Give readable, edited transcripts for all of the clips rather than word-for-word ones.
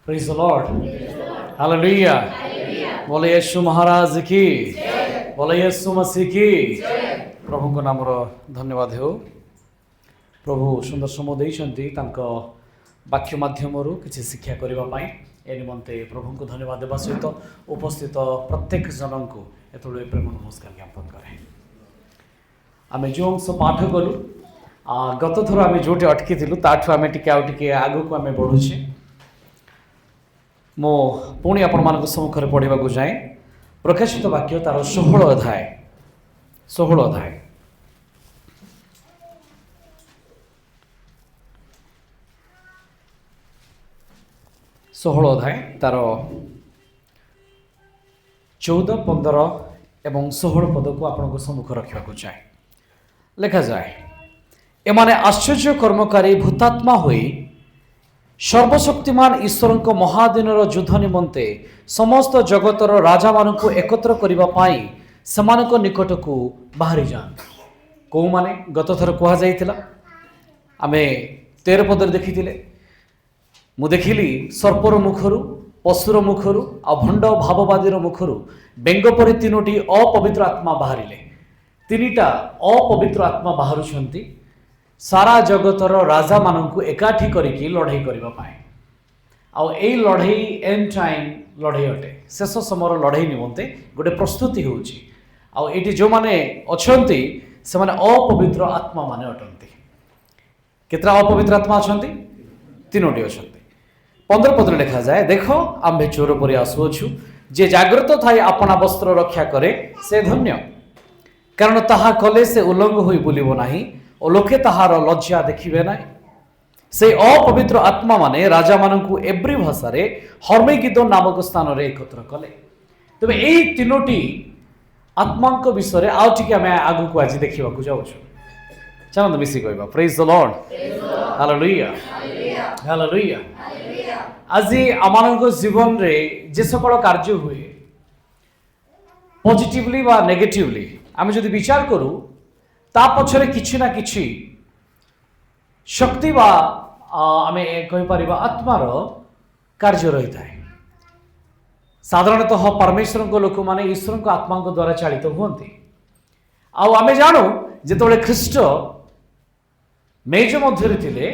Praise the Lord, hallelujah. बोले यीशु महाराज की, बोले यीशु मसीह की। प्रभु को नाम धन्यवाद हो। प्रभु सुंदर समय देइछंती तांको वाक्य माध्यम किसी शिक्षा करने ए निमंते प्रभु को धन्यवाद देवा सहित उपस्थित प्रत्येक जन को एतबे प्रेम नमस्कार ज्ञापन करे। आम जो अंश पाठ कलु गत थर आम जो अटकी ताठू आम टे आग को आम बढ़ुचे। मो पुणी आपण मान सम्मुख में पढ़ा जाए प्रकाशित वाक्य तार 16 अध्याय 16 अध्याय तार 14, 15 एवं 16 पद को आपण सम्मुख रखा जाए। लिखा जाए, एमाने आश्चर्य कर्मकारी भूतात्मा होई सर्वशक्तिमान ईश्वर को महादिनर युद्ध निमंते समस्त जगतर राजा मानक एकत्र करने समानक निकट को बाहरी जाते। कौ माने गत थर कहुला आमे 13 पद देखी मु देखिली सर्पर मुखरु पशुर मुखरु आ भंड भाववादीर मुखरु बेंग परि 3टी अपवित्र आत्मा बाहरिले। 3टा अपवित्र आत्मा बाहरुछंती सारा जगतर राजा मानू एकाठी करिकी लड़ाई करने आई लड़ाई एंड टाइम लड़ाई अटे। शेष समय लड़ाई निमंते गोटे प्रस्तुति होती जो माने अछंती से माने अपवित्र आत्मा माने अटंती। केतरा अपवित्र आत्मा अछंती? 3टी अछंती। 15 पद लिखा जाए, देख आम्भे चोर परि आसुअछु, जे जाग्रत थाई अपना वस्त्र रक्षा करे से धन्य, कारण ताहा कले से उल्लंघ होई बुलिबो नाही और लोके ताहार लज्जा देखिबे ना। से अपवित्र आत्मा माने राजा मानू एब्री भाषा रे हर्मेगिदो नामक स्थान रे एकत्र कले। तबे एई 3टी आत्मा विषय रे आउ टिके आमे आगु को आज देखिबा को जाउछु। चलो मिसी कहबा praise the Lord, hallelujah hallelujah. आज आमानक जीवन रे जे सकल कार्य हुए पॉजिटिवली बा नेगेटिवली आमे जदि विचार करू ता पछरे किछि ना किछि शक्ति बा आमे कहि परिबा आत्मार कार्य रही थाए। साधारणतः परमेश्वर को लोक माने ईश्वर को आत्मा को द्वारा चालित होती। आमे जानो जेतबेले ख्रीष्ट मेज मध्य थिले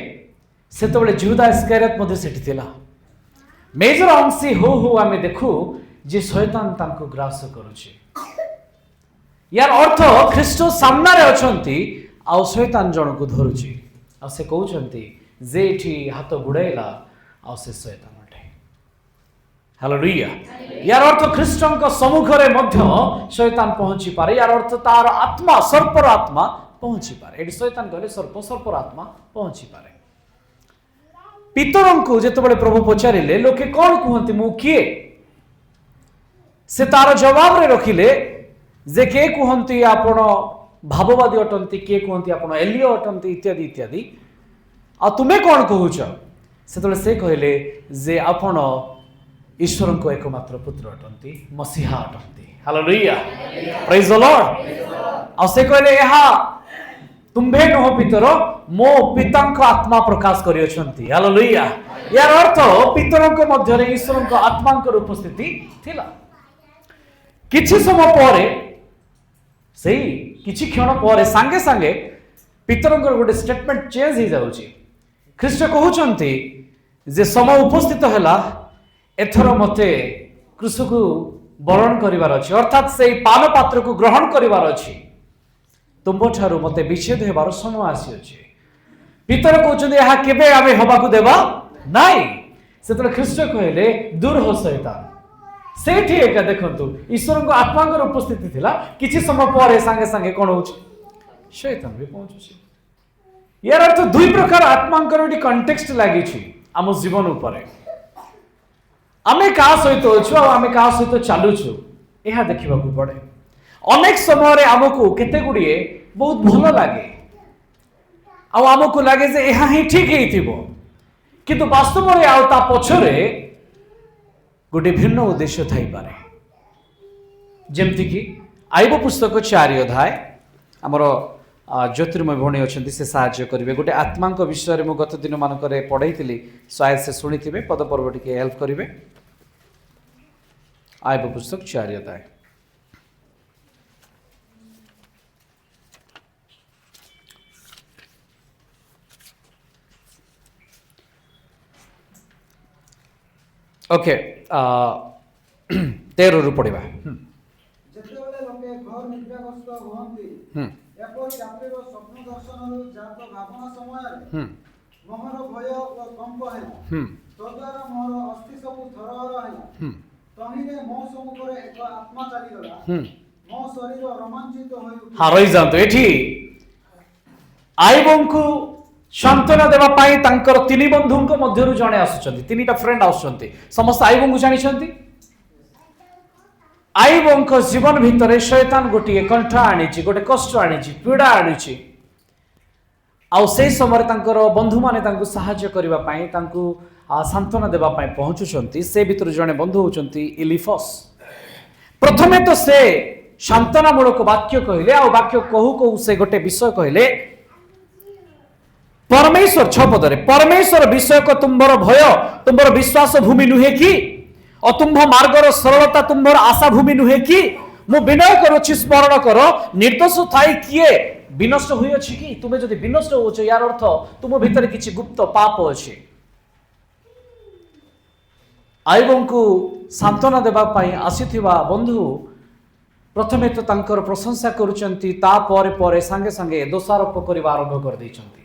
सेतबेले यहूदा इस्करियोत मध्य सेठी थिला। मेजर अंशी हो आमे देखू जे शैतान तांको ग्रास करूची। यार अर्थ ख्रीष्ट सामने अछंती आ शैतान जन को धरुची आ से कहउछंती जे एठी हाथ गुड़ाइला आ से शैतान अटे। हालेलुया। यार अर्थ ख्रीष्टଙ୍କ सम्मुखरे मध्य शैतान पहुंची पारे। यार अर्थ तार आत्मा सर्पर आत्मा पहुंची पारे। एठी शैतान कहले सर्पर आत्मा पहुंची पारे। पितरंको जेतबेले प्रभु पचारिले लोके कोन कहंती मु किए, से तार जवाब रे रखिले जे के कहती आपण भाववादी अटंती, किए कहती आपण एलियो अटंती इत्यादि इत्यादि। आ तुमे कौन कहूच? से कहले जे आपण ईश्वर को एकमात्र पुत्र अटंती, मसीहा अटंती। Hallelujah praise the Lord. आ से कहले यहा तुम्भे नुह पितर मो पितांक आत्मा प्रकाश करियछंती। हालेलुया। यार अर्थ पितरंक मध्य रे ईश्वरंक आत्मांकर उपस्थिति थिला। किछि समय परे से किछि क्षण पर सांगे सांगे पितरंकर गोटे स्टेटमेंट चेंज हो जाउची। ख्रीष्ट कहउचंती जे समय उपस्थित हैला एथर मते क्रूस को बरण करिवार अछि, अर्थात से पान पात्र को ग्रहण करिवार अछि। तुम ठारू मते विच्छेद हेबार समय आसी अछि। पितर कहउचंती यहा केबे आमे होबा को देबा नाही। सेतले ख्रीष्ट कहले दूर हो शैतान। सेठी एका देखंतु ईश्वर को आत्मा उपस्थिति थिला, किछि समय पर सांगे सांगे कोन होउछ शैतान भी पहुंचुछि। यार अर्थ दुई प्रकार आत्मांकर एटी कॉन्टेक्स्ट लागि छि आम जीवन ऊपर। आमे का सहित अछु आ आमे का सहित चालुछु एहा देखिबा को पड़े। अनेक समय रे हमकु केते गुडिए बहुत भलो लागे आ हमकु लागे जे एहा ही ठीक हेतिबो, किंतु वास्तव रे आ ता पछरे गोटे भिन्न उद्देश्य थाई पारे। जेमती कि आईब पुस्तक 4 अध्याय आमर ज्योतिर्मय भौणी अच्छा से साहाଯ୍य करेंगे गोटे आत्मा विषय में गत दिन मानक पढ़ाई शायद से शुणी थे पद पर्व टी हेल्प करेंगे आयब पुस्तक 4 अध्याय ओके 13 रु पढ़ा ଯେତେବେଳେ ଲୋକେ ଘୋର ନିଦ୍ରାଗ୍ରସ୍ତ ହୁଅନ୍ତି ଏପରି ରାତ୍ରିର ସ୍ୱପ୍ନ ଦର୍ଶନରୁ ଜାତ ଭାବନା ସମୟରେ ମୋହର ଭୟ ଓ କମ୍ପ ହେଲା ତଦ୍ୱାରା ମୋର ଅସ୍ଥି ସବୁ ଥରହର ହେଲା ତହିଁରେ ମୋ ସମ୍ମୁଖରେ ଏକ ଆତ୍ମା ଚାଲିଗଲା ମୋ ଶରୀର ରୋମାଞ୍ଚିତ ହୋଇ ଉଠିଲା। हाँ रही जातु एठी आईबंकु शांतना देवा पाई तांकर तीन बंधुंक मध्यरु जणे आसुचंती तीनटा फ्रेंड आसुचंती समस्त आईबंकु जानिचंती आईबंक जीवन भितर शैतान गोटे कंठ आनी गोटे कष्ट आनी पीड़ा आनी आउ से समय तांकर बंधु माने तांकु सहाय्य करबा पाई तांकु सांत्वना देबा पाई पहुंचुचंती से भितर जणे बंधु होचंती इलिफस प्रथमे तो से शांतनामूलक वाक्य कहले आ वाक्य कहू कहू से गोटे विषय कहले परमेश्वर 6 पदरे परमेश्वर विषय को तुम्बर भय तुम्बर विश्वास भूमि नुहे कि और तुम्भ मार्गर सरलता तुम्भर आशा भूमि नुहे कि मु विनय करुछि स्मरण कर निर्दोष थाई किए विनष्ट हुई अछि कि तुमे जदि विनष्ट होछ यार अर्थ तुम भीतर किछि गुप्त पाप अछि आईबंकु सांत्वना देबा पाई आसीथिबा बंधु प्रथमे तो तांकर प्रशंसा करुचंती ता परे परे संगे संगे दोषारोप करबा आरंभ कर दैचंती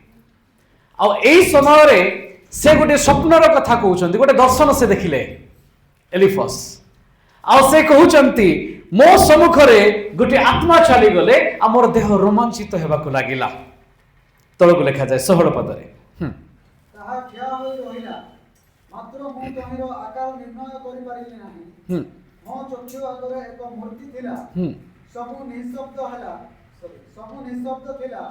आ एई समय रे से गोटे स्वप्नर कथा कहउचंती गोटे दर्शन से देखिले एलिफस आ से कहउचंती मो सम्मुखरे गोटे आत्मा चली गले आ मोर देह रोमांचित हेबाकू लागिला तळकू लेखा जाय 16 पदरे ताहा ठिया होई रहिला मात्र मु तहिरो आकार निर्णय करि पारिली नाही मो चक्षु आगरे एक मूर्ति थिला सबु निशब्द हला सबु निशब्द थिला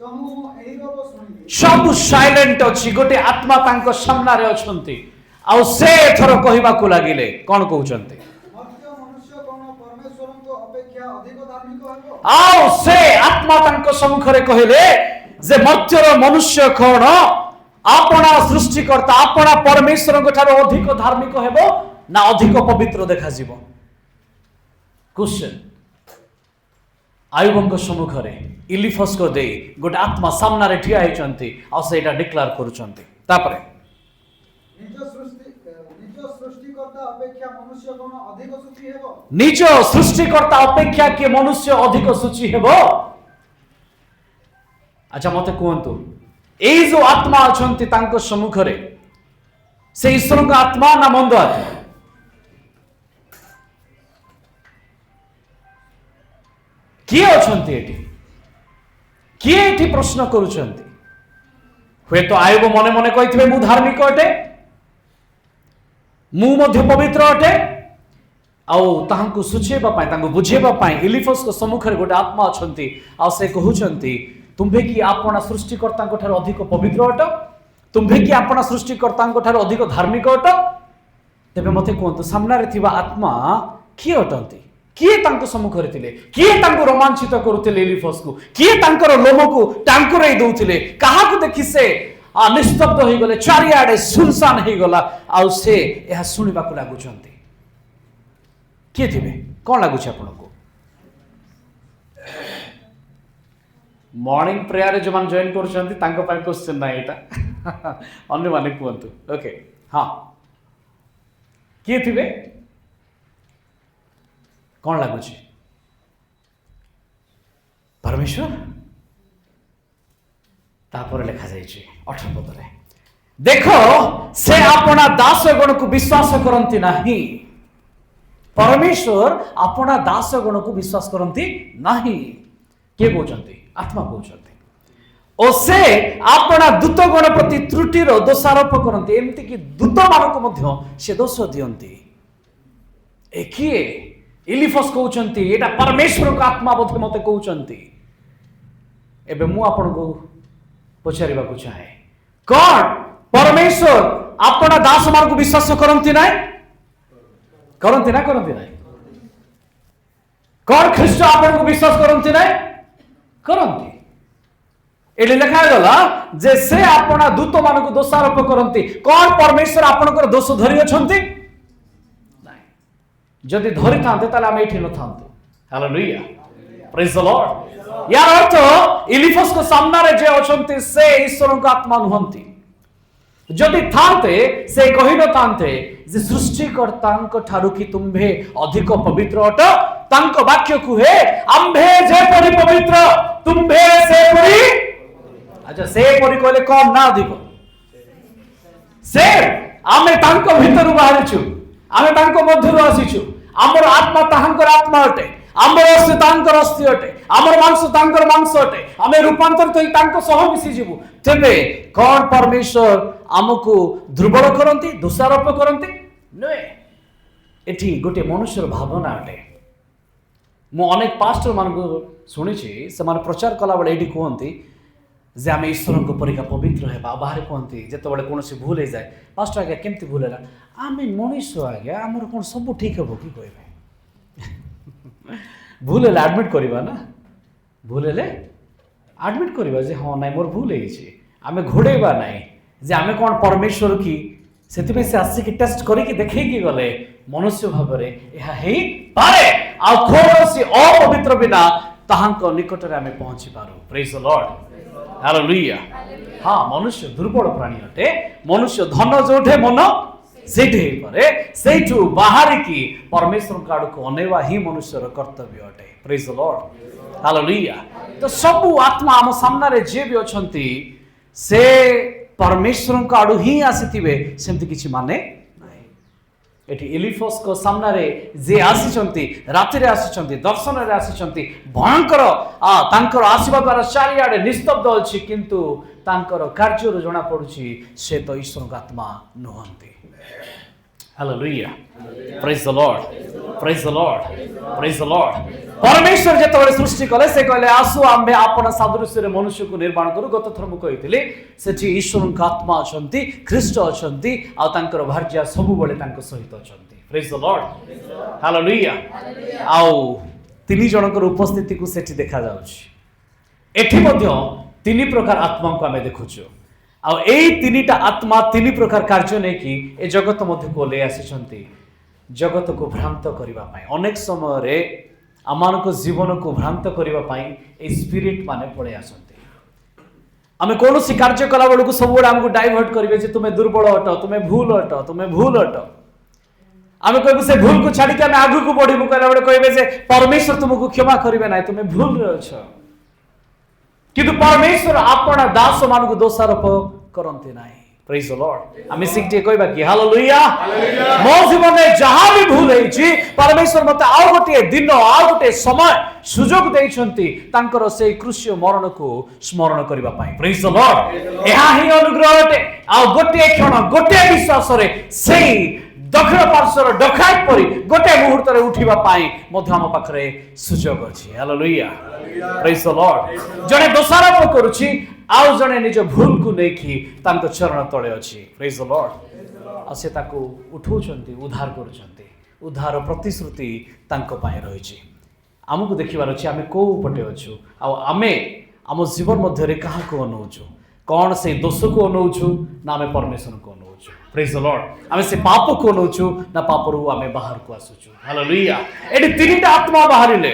तहु एही गप सुनिली सब साइलेंट अछि गोटे आत्मा तांको सामना रे अछंती आ से थरो कहिबाकू लागिले कोन कहउचंती मर्त्य मनुष्य कोन परमेश्वरको अपेक्षा अधिक धार्मिक हेबो आओ से आत्मा तांको सम्मुखरे कहिले जे मर्त्यर मनुष्य कोन आपणा सृष्टिकर्ता आपणा परमेश्वर ठारो अधिक धार्मिक हेबो ना अधिक पवित्र देखा जीव क्वेश्चन आयुबंक सम्मुखरे इलिफस को दे गोटे आत्मा सामना रे ठिया हेचंती आ सेटा डिक्लेयर करूचंती तापरे निज सृष्टिकर्ता अपेक्षा मनुष्य कोन अधिक सुखी हेबो निज सृष्टिकर्ता अपेक्षा के मनुष्य अधिक सुचि हेबो अच्छा मते कहंतु एई जो आत्मा अछंती तांको सम्मुखरे से ईश्वर का आत्मा ना मंद आत्मा किए अछंती एटी किए एटी प्रश्न करूछंती हुए तो आयुब मने मने कहिथिबे मु धार्मिक अटे मु मध्य पवित्र अटे आउ ताहांकु सुचेबा पाई तांकु बुझेबा पाई इलिफस को सम्मुखरे गोटे आत्मा अछंती आ से कहउछंती तुम्भे कि आपना सृष्टिकर्ता ठार अधिक पवित्र अट तुम्भे कि आपना सृष्टिकर्ता ठार अधिक धार्मिक अट तेबे मते कहंतु सामना रे थिबा आत्मा किए अटंती किए तांको सम्मुखरे थिले किए तांको रोमांचित करूथिले इलिफस को किए तांकर लोम को टांकुरै दउथिले काहा को देखि से निस्तब्ध हो गले चारियाडे सुनसान हो गला आ से यह सुनिबा को लागुचंती किए थिबे कोन लागुछ आपनको मॉर्निंग प्रेयर जो मान जॉइन करछंती तांको पाई क्वेश्चन ना एटा अन्य माने कहंतु ओके हां किए थिबे कौन लगुच परमेश्वर तापर लिखा जाइए 18 पदरे देखो से अपना दास गण को विश्वास करती नहीं परमेश्वर अपना दास गण को विश्वास करती नहीं के कहते आत्मा कहते और से अपना दूत गण प्रति त्रुटिर दोषारोप करती एमती कि दूत मानक से दोष दियंती ए किए इलिफस कहउचंती एटा परमेश्वर का आत्मा बोधे मते कहउचंती एबे मु आपन को पचारिबा को चाहे कोन परमेश्वर अपना दास मान को विश्वास करंती नाही करंती ना कोन ख्रीष्ट आपन को विश्वास करंती नाही करंती एटी लिखा गला जे से आपना दूत मानक दोषारोप करती कौन परमेश्वर आपनकर दोष धरी अछंती नाही जदि धरी थांते ताले हम एठी न थांतु हालेलुया प्रेज द लॉर्ड यार अर्थ इलिफस को सामना रे जे अछंती से ईश्वर को आत्मा नुहंती जदि थांते से कहि न थांते जे सृष्टिकर्तांक ठारू कि तुम्भे अधिक पवित्र अट तांक वाक्य कुहे आम्भे जे परि पवित्र तुम्भे से परि अच्छा से परि कहले कम ना अधिक से आमे तांक भीतर बाहरिछु आमे तांक मध्यरु आसीछु हमर आत्मा तांकर आत्मा अटे हमर अस्थि तांकर अस्थि अटे हमर मांस तांकर मांस अटे आमे रूपांतरित होई तांक सह मिसी जीवु तेबे कौन परमेश्वर आमको दुर्बल करंती दोषारोप करंती नय एठी गोटे मनुष्यर भावना अटे मु अनेक पास्टर मानकु सुनिछि से माने प्रचार कला बेले एठी कहंती जे आमे ईश्वर को परिका पवित्र हेबा बाहर कहंती जेते बेले कोनोसी भूल हे जाय पास्टर आगे केमती भूल हैला आमे मनुष्य आगे हमर कोन सब ठीक हेबो की कहबे भूल हेले एडमिट करबा ना भूल हेले एडमिट करबा जे हां नाइ मोर भूल हेछि आमे घोड़ेबा नाइ जे आमे कोन परमेश्वर की सेतिबे से आसी की टेस्ट करी की देखै की गले मनुष्य भाबरे एहा हेई पारे आ कोनोसी अपवित्र बिना ताहांक निकट रे आमे पहुंची Paru praise the Lord hallelujah हां मनुष्य दुर्बल प्राणी अटे मनुष्य धन जोठे मन सेठे परे सेठु बाहर की परमेश्वर काड को अनेवा ही मनुष्यर कर्तव्य अटे प्रेज द लॉर्ड हालेलुया तो सब आत्मा हम सामने रे जे भी अछंती से परमेश्वर को आडू ही आसीथिबे सेमति किछि माने नाही एठी एलिफस को सामने रे जे आसीचंती राति रे आसीचंती दर्शन रे आसीचंती भयंकर तांकर आशीर्वाद द्वारा चारियाडे निस्तब्ध अछि किंतु तांकर कार्य रो जणा पडुछि से तो ईश्वर का आत्मा नहंती hallelujah praise the Lord praise the Lord praise the Lord परमेश्वर जेतबेले सृष्टि कले से कहले आसु आम्बे आपन सादृश्य रे मनुष्य को निर्माण करू गत थर मु कहितले सेठी ईश्वर का आत्मा अछंती ख्रीष्ट अछंती आ तांकर भार्या सब बेले तांक सहित अछंती प्रेज द लॉर्ड हालेलुया आउ तीन जनकर उपस्थिति को सेठी देखा जाउछि एठी मध्य तीन प्रकार आत्मा को हमें देखुछु आ एई तीनटा आत्मा तीन प्रकार कार्य नै कि ए जगत मध्य को ले आसीचंती जगत को भ्रांत करिबा पई अनेक समय रे आमानक जीवन को भ्रांत करिबा पई ए स्पिरिट माने पळे आसंती आमे कोनोसी कार्य कला बेलू को सब हमको डाइवर्ट करिवे जे तुमे दुर्बल अट तुमे भूल अट आमे कहबे से भूल को छाडी के आमे आगु को बढ़िबो कहला बेले कहबे जे परमेश्वर तुमको क्षमा करिवे नै तुमे भूल रे अछ किंतु परमेश्वर आपना दास मानक दोषारोप करंती नाही प्रेज द लॉर्ड आमी सिकटे कहबा कि हालेलुया मो जीवन में जहां भी भूल हेछि परमेश्वर मते आ गोटे दिन आ गोटे समय सुजोग दैछंती तांकर से कृष्य मरण को स्मरण करिबा पई प्रेज द लॉर्ड एहा ही अनुग्रह अटे आ गोटे क्षण गोटे विश्वास रे सेही दक्षिण पार्श्वर डकायत परी गोटे मुहूर्त रे उठिबा पाई मध्य हम पाखरे सुजोग अछि हालेलुया प्रेज द लॉर्ड जने दोषारोप करूछि आउ जने निज भूल को नेखि तांको चरण तळे अछि प्रेज द लॉर्ड आ से ताको उठौछंती उद्धार करूछंती उद्धार प्रतिश्रुति तांको पाए रहिछि हमकु देखिबार अछि आमे को पटे अछु आ आमे हम जीवन मध्य रे कहा को अनौछु कोन से दोष को अनौछु ना आमे परमेश्वर को अनौछु प्रेज द लॉर्ड आमे से पाप को अनौछु ना पापरु आमे बाहर को आसुछु हालेलुया एडी तीनटा आत्मा बाहरिले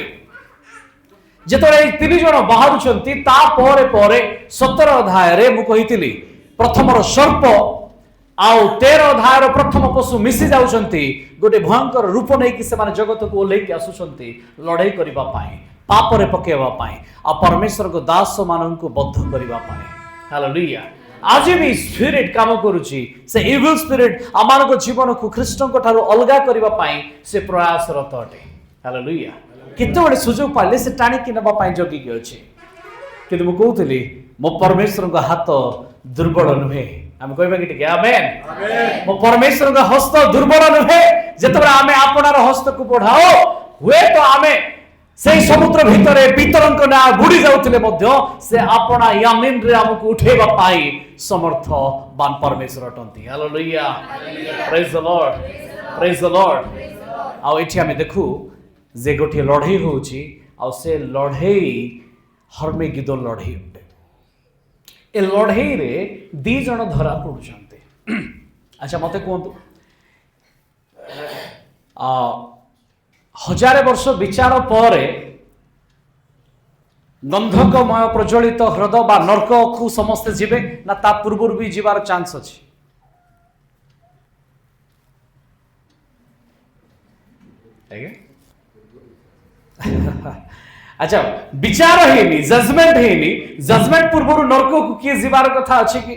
जेतरे तीन जण बाहरुछंती ता परे परे 17 अध्याय रे मु कहितली प्रथमर सर्प आउ 13 अध्याय रो प्रथम पशु मिसी जाउछंती गोटे भयंकर रूप नै कि से माने जगत को ओलै के आसुछंती लड़ाई करबा पाई पाप रे पकेबा पाई आ परमेश्वर को दास मानन को बद्ध करबा पाई हालेलुया आज भी स्पिरिट काम करूची से इविल स्पिरिट आमान को जीवन को ख्रीष्टन को ठारो अलगा करबा पाई से प्रयासरत अटे हालेलुया केते बडे सुजोग पाले से टाणी कि नबा पाई जोगी के अछि किंतु मु कहउतली मो परमेश्वर को हाथ दुर्बल नुहे हम कहबा कि ठीक आमेन आमेन मो परमेश्वर को हस्त दुर्बल नुहे जेतबे आमे आपनार हस्त को बढ़ाओ हुए तो आमे से समुद्र भितरे पितरंक ना बुडी जाउतले मध्य से आपना यामिन रे हमकु उठेबा पाई समर्थवान परमेश्वर अटंती hallelujah praise the Lord praise the Lord आ एठी हमें देखू जे गोटे लड़ाई होउची आ से लड़ाई हर्मेगिदोन लड़ाई ए लड़ई रे दी जन धरा पड़ुचंते। अच्छा मते कहतु 1000 वर्ष विचार पर गंधकमय प्रज्वलित हृदय बा नरक को समस्ते जीवे ना ता पूर्व भी जीवार चांस अच्छी? अच्छा विचार हेनी जजमेंट पूर्व नरक को किए जीवार कथा अच्छी कि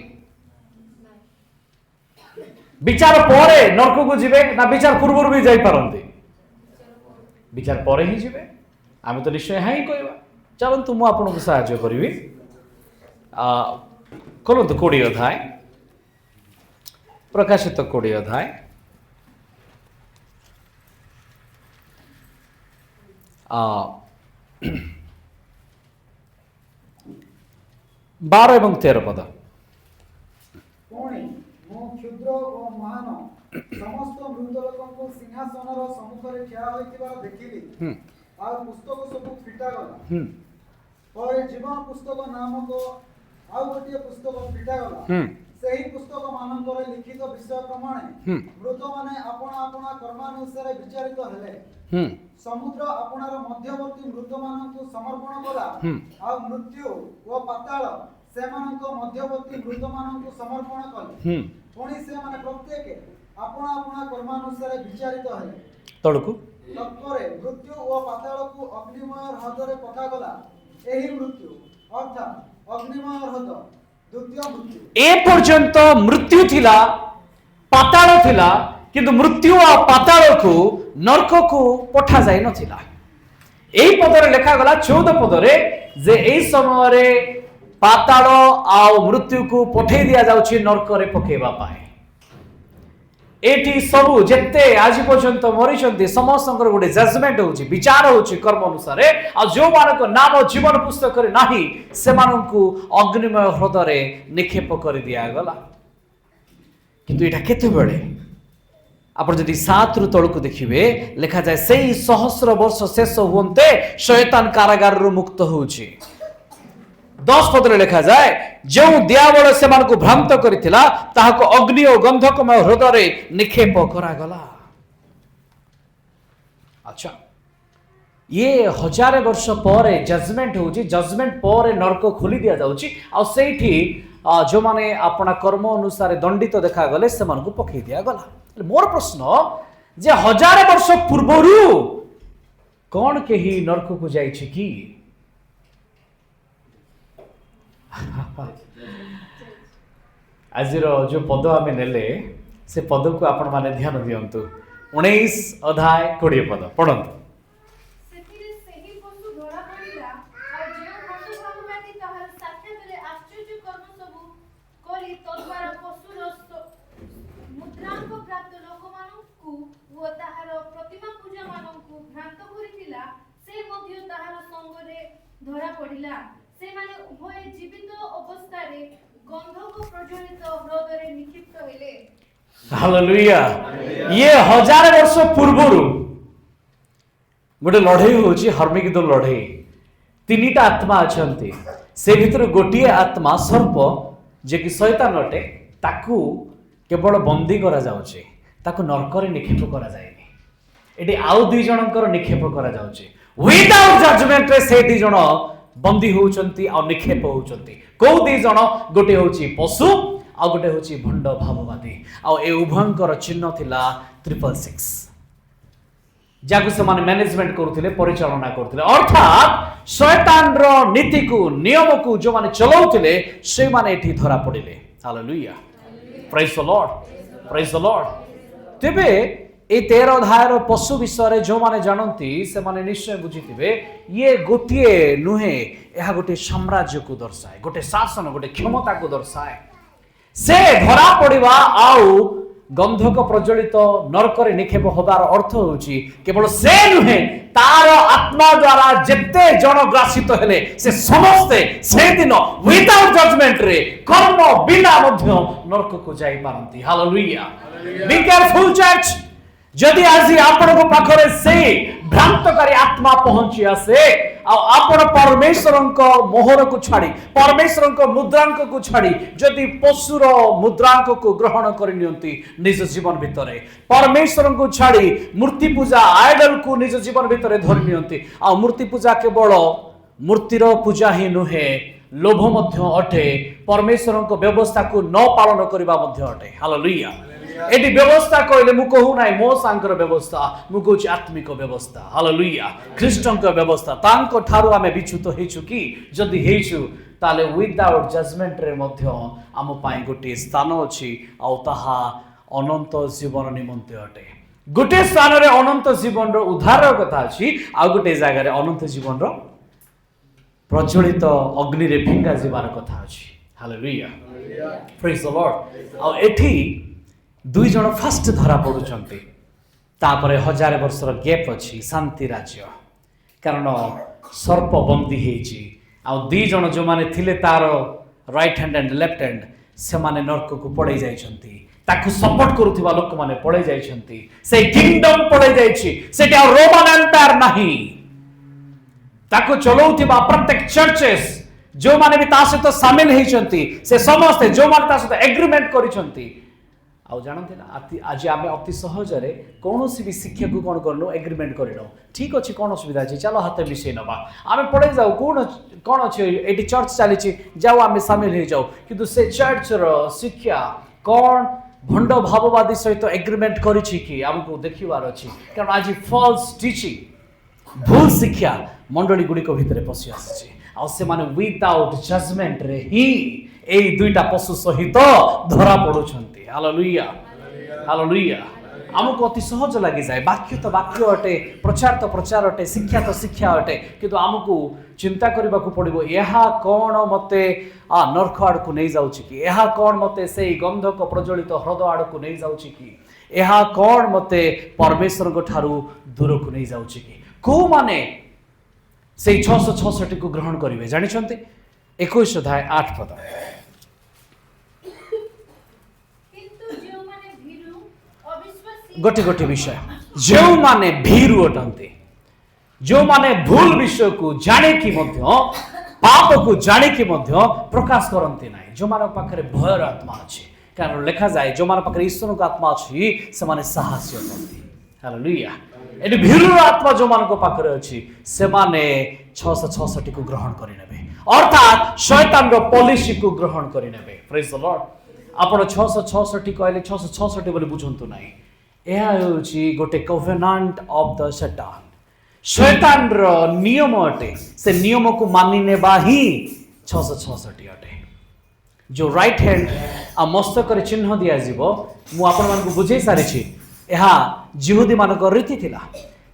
विचार पर नरक को जीवे ना विचार पूर्व भी जाई पारंती? विचार पर ही जीवे आम तो निश्चय हाँ ही कहवा। चलतु मु आपको साहाय्य करी खोलतु 20 अध्याय प्रकाशित 20 अध्याय 12 एवं 13 पद। पुणी मो क्षुद्र और महान समस्त मृतलोकଙ୍କୁ सिंहासनर सम्मुखରେ ठिया ହୋଇଥିବାର ଦେଖିଲି ଆଉ ପୁସ୍ତକ ସବୁ ଫିଟାଗଲା ପରେ ଜୀବନ ପୁସ୍ତକ ନାମକ ଆଉ ଗୋଟିଏ ପୁସ୍ତକ ଫିଟାଗଲା ସେହି ପୁସ୍ତକ ମାନଙ୍କରେ ଲିଖିତ ବିଷୟ ପ୍ରମାଣେ ମୃତମାନେ ଆପଣା ଆପଣା କର୍ମାନୁସାରେ ବିଚାରିତ ହେଲେ। ସମୁଦ୍ର ଆପଣାର ମଧ୍ୟବର୍ତ୍ତୀ ମୃତମାନଙ୍କୁ ସମର୍ପଣ କଲା ଆଉ ମୃତ୍ୟୁ ଓ ପାତାଳ ସେମାନଙ୍କ ମଧ୍ୟବର୍ତ୍ତୀ ମୃତମାନଙ୍କୁ ସମର୍ପଣ କଲେ। ପୁଣି ସେମାନେ ପ୍ରତ୍ୟେକ ଆପଣା ଆପଣା କର୍ମାନୁସାରେ ବିଚାରିତ ହେଲେ। ତଳକୁ ତତ୍ପରେ ମୃତ୍ୟୁ ଓ ପାତାଳକୁ ଅଗ୍ନିମୟ ହ୍ରଦରେ ପକାଗଲା। ଏହି ମୃତ୍ୟୁ ଅର୍ଥାତ୍ ଅଗ୍ନିମୟ ହ୍ରଦ ଦ୍ୱିତୀୟ ମୃତ୍ୟୁ। ए पर्यंत मृत्यु थिला पाताल थिला किंतु मृत्यु आ पाताल को नरक को पठा जाई नथिला। एही पदरे लेखा गला 14 पदरे जे एही समय रे पाताल आ मृत्यु को पठे दिया जाउछि नरक रे पकेबा पाए। एटी सबु जेते आज पर्यंत मरिचंती समस्तंकर गोटे जजमेंट होची विचार होची कर्म अनुसार आ जो मानक नाम जीवन पुस्तक रे नाही से मानकु अग्निमय हृदय रे निक्षेप कर दिया गला। किंतु एटा केते बेले आपण जदि 7 रु तळकु देखिबे लिखा जाय सेही सहस्र वर्ष शेष होंते शैतान कारागार रु मुक्त होची। 10 पदरे लिखा जाए जो दियाबल से मानको भ्रांत करिथिला ताहाको अग्नि और गंधकमय हृदय रे निक्षेप करा गला। अच्छा ये 1000 वर्ष पर जजमेंट होची जजमेंट पर नरक खोली दिया जाउची आ सेठी जो माने अपना कर्म अनुसार दंडित देखा गले से मानको पकई दिया गला। मोर प्रश्न जे 1000 वर्ष पूर्वरु कोन केही नरक को जाइछि की? आज जो पद आम नेले से पद को आपण माने ध्यान दियंतु। 19 अध्याय 20 पद पढ़ंतु। धरा पड़िला से माने उभय जीवित अवस्था रे गंधक प्रज्वलित हृदय रे निक्षिप्त हेले। हालेलुया। ये 1000 वर्ष पूर्वरु गोटे लड़ई होची हर्मिगिदो लड़ई। तीनिटा आत्मा अछंती से भितर गोटिए आत्मा सर्प जे कि शैतान अटे ताकू केवल बंदी करा जाउची ताकू नरक रे निक्षेप करा जायनी। एटी आउ दुई जनकर निक्षेप करा जाउची विदाउट जजमेंट रे से दी जण बंदी होउचंती आ निक्षेप होउचंती। को दी जण गोटे होची पशु आ गोटे होची भंड भाववादी आ ए उभयंकर चिन्ह थिला 666 जाकु से माने मैनेजमेंट करूथिले परिचालना करूथिले अर्थात शैतान रो नीति को नियम को जो माने चलाउथिले से माने एठी धरा पड़िले। Hallelujah praise the Lord praise the Lord. तेबे ए 13 अध्यायर पशु विषय जो माने जानती से माने निश्चय बुझिथिबे ये गोटिए नुहे यह गोटे साम्राज्य को दर्शाए गोटे शासन गोटे क्षमता को दर्शाए। से धरा पड़िबा आउ गंधक प्रज्वलित नरक रे निक्षेप होबार अर्थ होची केवल से नुहे तार आत्मा द्वारा जेते जन ग्रासित हेले से समस्ते से दिन विदाउट जजमेंट रे कर्म बिना मध्य नरक को जाई पारंती। Hallelujah be careful church. जदि आज आपण को पाखरे से भ्रांतकारी आत्मा पहुंची आसे आपण परमेश्वर मोहर को छाड़ी परमेश्वर मुद्रांक को छाड़ी जदि पशुर मुद्रांक को ग्रहण करनियंती निज जीवन भितर परमेश्वर को छाड़ी मूर्ति पूजा आइडल को निज जीवन भितर धरनियंती आ मूर्ति पूजा केवल मूर्तिर पूजा ही नुहे लोभ मध्य अटे परमेश्वर को व्यवस्था को न पालन करबा मध्य अटे हालेलुया एटी व्यवस्था कहले मु कहू नाही मो सांकर व्यवस्था मु कहूची आत्मिक व्यवस्था हालेलुया ख्रीष्टंक व्यवस्था तांको ठारू आमे विच्युत हेछु कि जदि हेछु ताले विदाउट जजमेंट रे मध्य आम पाई गोटे स्थान अछि आ ताहा अनंत जीवन निमंते अटे गोटे स्थान रे अनंत जीवन रो उद्धार कथा अछि आ गोटे जगह रे अनंत जीवन रो प्रज्वलित अग्नि रे फिंगा जीवार कथा अछि हालेलुया प्रेज द लॉर्ड आ एठी दुई जन फास्ट धरा पड़ुचंती तापरे 1000 वर्षर गैप अछि शांति राज्य कारण सर्प बंदी हेछि आ दुई जन जो माने थिले तार right hand and left hand से माने नरक को पड़े जाइछंती ताकू सपोर्ट करूथिबा लोक माने पड़े जाइछंती से किंगडम पड़े जाइछि सेटा रोमन एम्पायर नाही ताकू चलौथिबा प्रत्येक चर्चेस जो माने भी ता सहित शामिल हेछंती से समस्त जो माने ता सहित एग्रीमेंट करिछंती आ जानते ना आज आम अति सहजरे कौन भी शिक्षा को कौन करनु एग्रीमेंट करनो ठीक अच्छे कौन असुविधा अच्छे चलो हाथ मिसई नवा आम पड़े जाऊ कौन कौन अच्छे ये चर्च चली जाऊ आम सामिल हो जाऊ किंतु से चर्च रो शिक्षा कौन भंड भाववादी सहित एग्रीमेंट करिछि कि आमको देखिबार अछि कारण आज फॉल्स टीचिंग भूल शिक्षा मंडली गुड़ी को भितर पशि आसी आ से माने विदाउट जजमेंट रे ही ए दुईटा पशु सहित धरा पड़ुछंती हालेलुया हालेलुया आमको अति सहज लगी जाए वाक्य तो वाक्य अटे प्रचार तो प्रचार अटे शिक्षा तो शिक्षा अटे किंतु आमको चिंता करबा को पड़िबो एहा कोन मते नरक आड़ को नहीं जाउछि कि एहा कोन मते सेई गंधक प्रज्वलित हृदय आड़ को नहीं जाउछि कि एहा कोन मते परमेश्वर को ठारू दूर को नहीं जाउछि कि को माने सेई 666 को ग्रहण करिवे जानि छन्ते 21 अध्याय 8 पद गोटे गोटे विषय जो माने भीरु अटंती जो माने भूल विषय को जाने की मध्य पाप को जाने की मध्य प्रकाश करती ना जो मान पाखे भयर आत्मा अच्छी कारण लिखा जाए जो मान पाखे ईश्वर को आत्मा अच्छी से माने साहसी अटंती हालेलुया एटी भीरु आत्मा जो मान पाखे अच्छी से माने 666 को ग्रहण करिनेबे अर्थात शैतान रो पॉलिसी को ग्रहण करिनेबे प्रेज द लॉर्ड आपण 666 कहले 666 बोली बुझंतु नाही यह गोटे कोवेनांट ऑफ द शैतान शैतान रो नियम अटे से नियम को मानि नेबा ही 666 अटे जो राइट हैंड आ मस्तक रे चिन्ह दिया जीवो मु आपन मान को बुझे सारी छी यहा जिहुदी मान को रीति थिला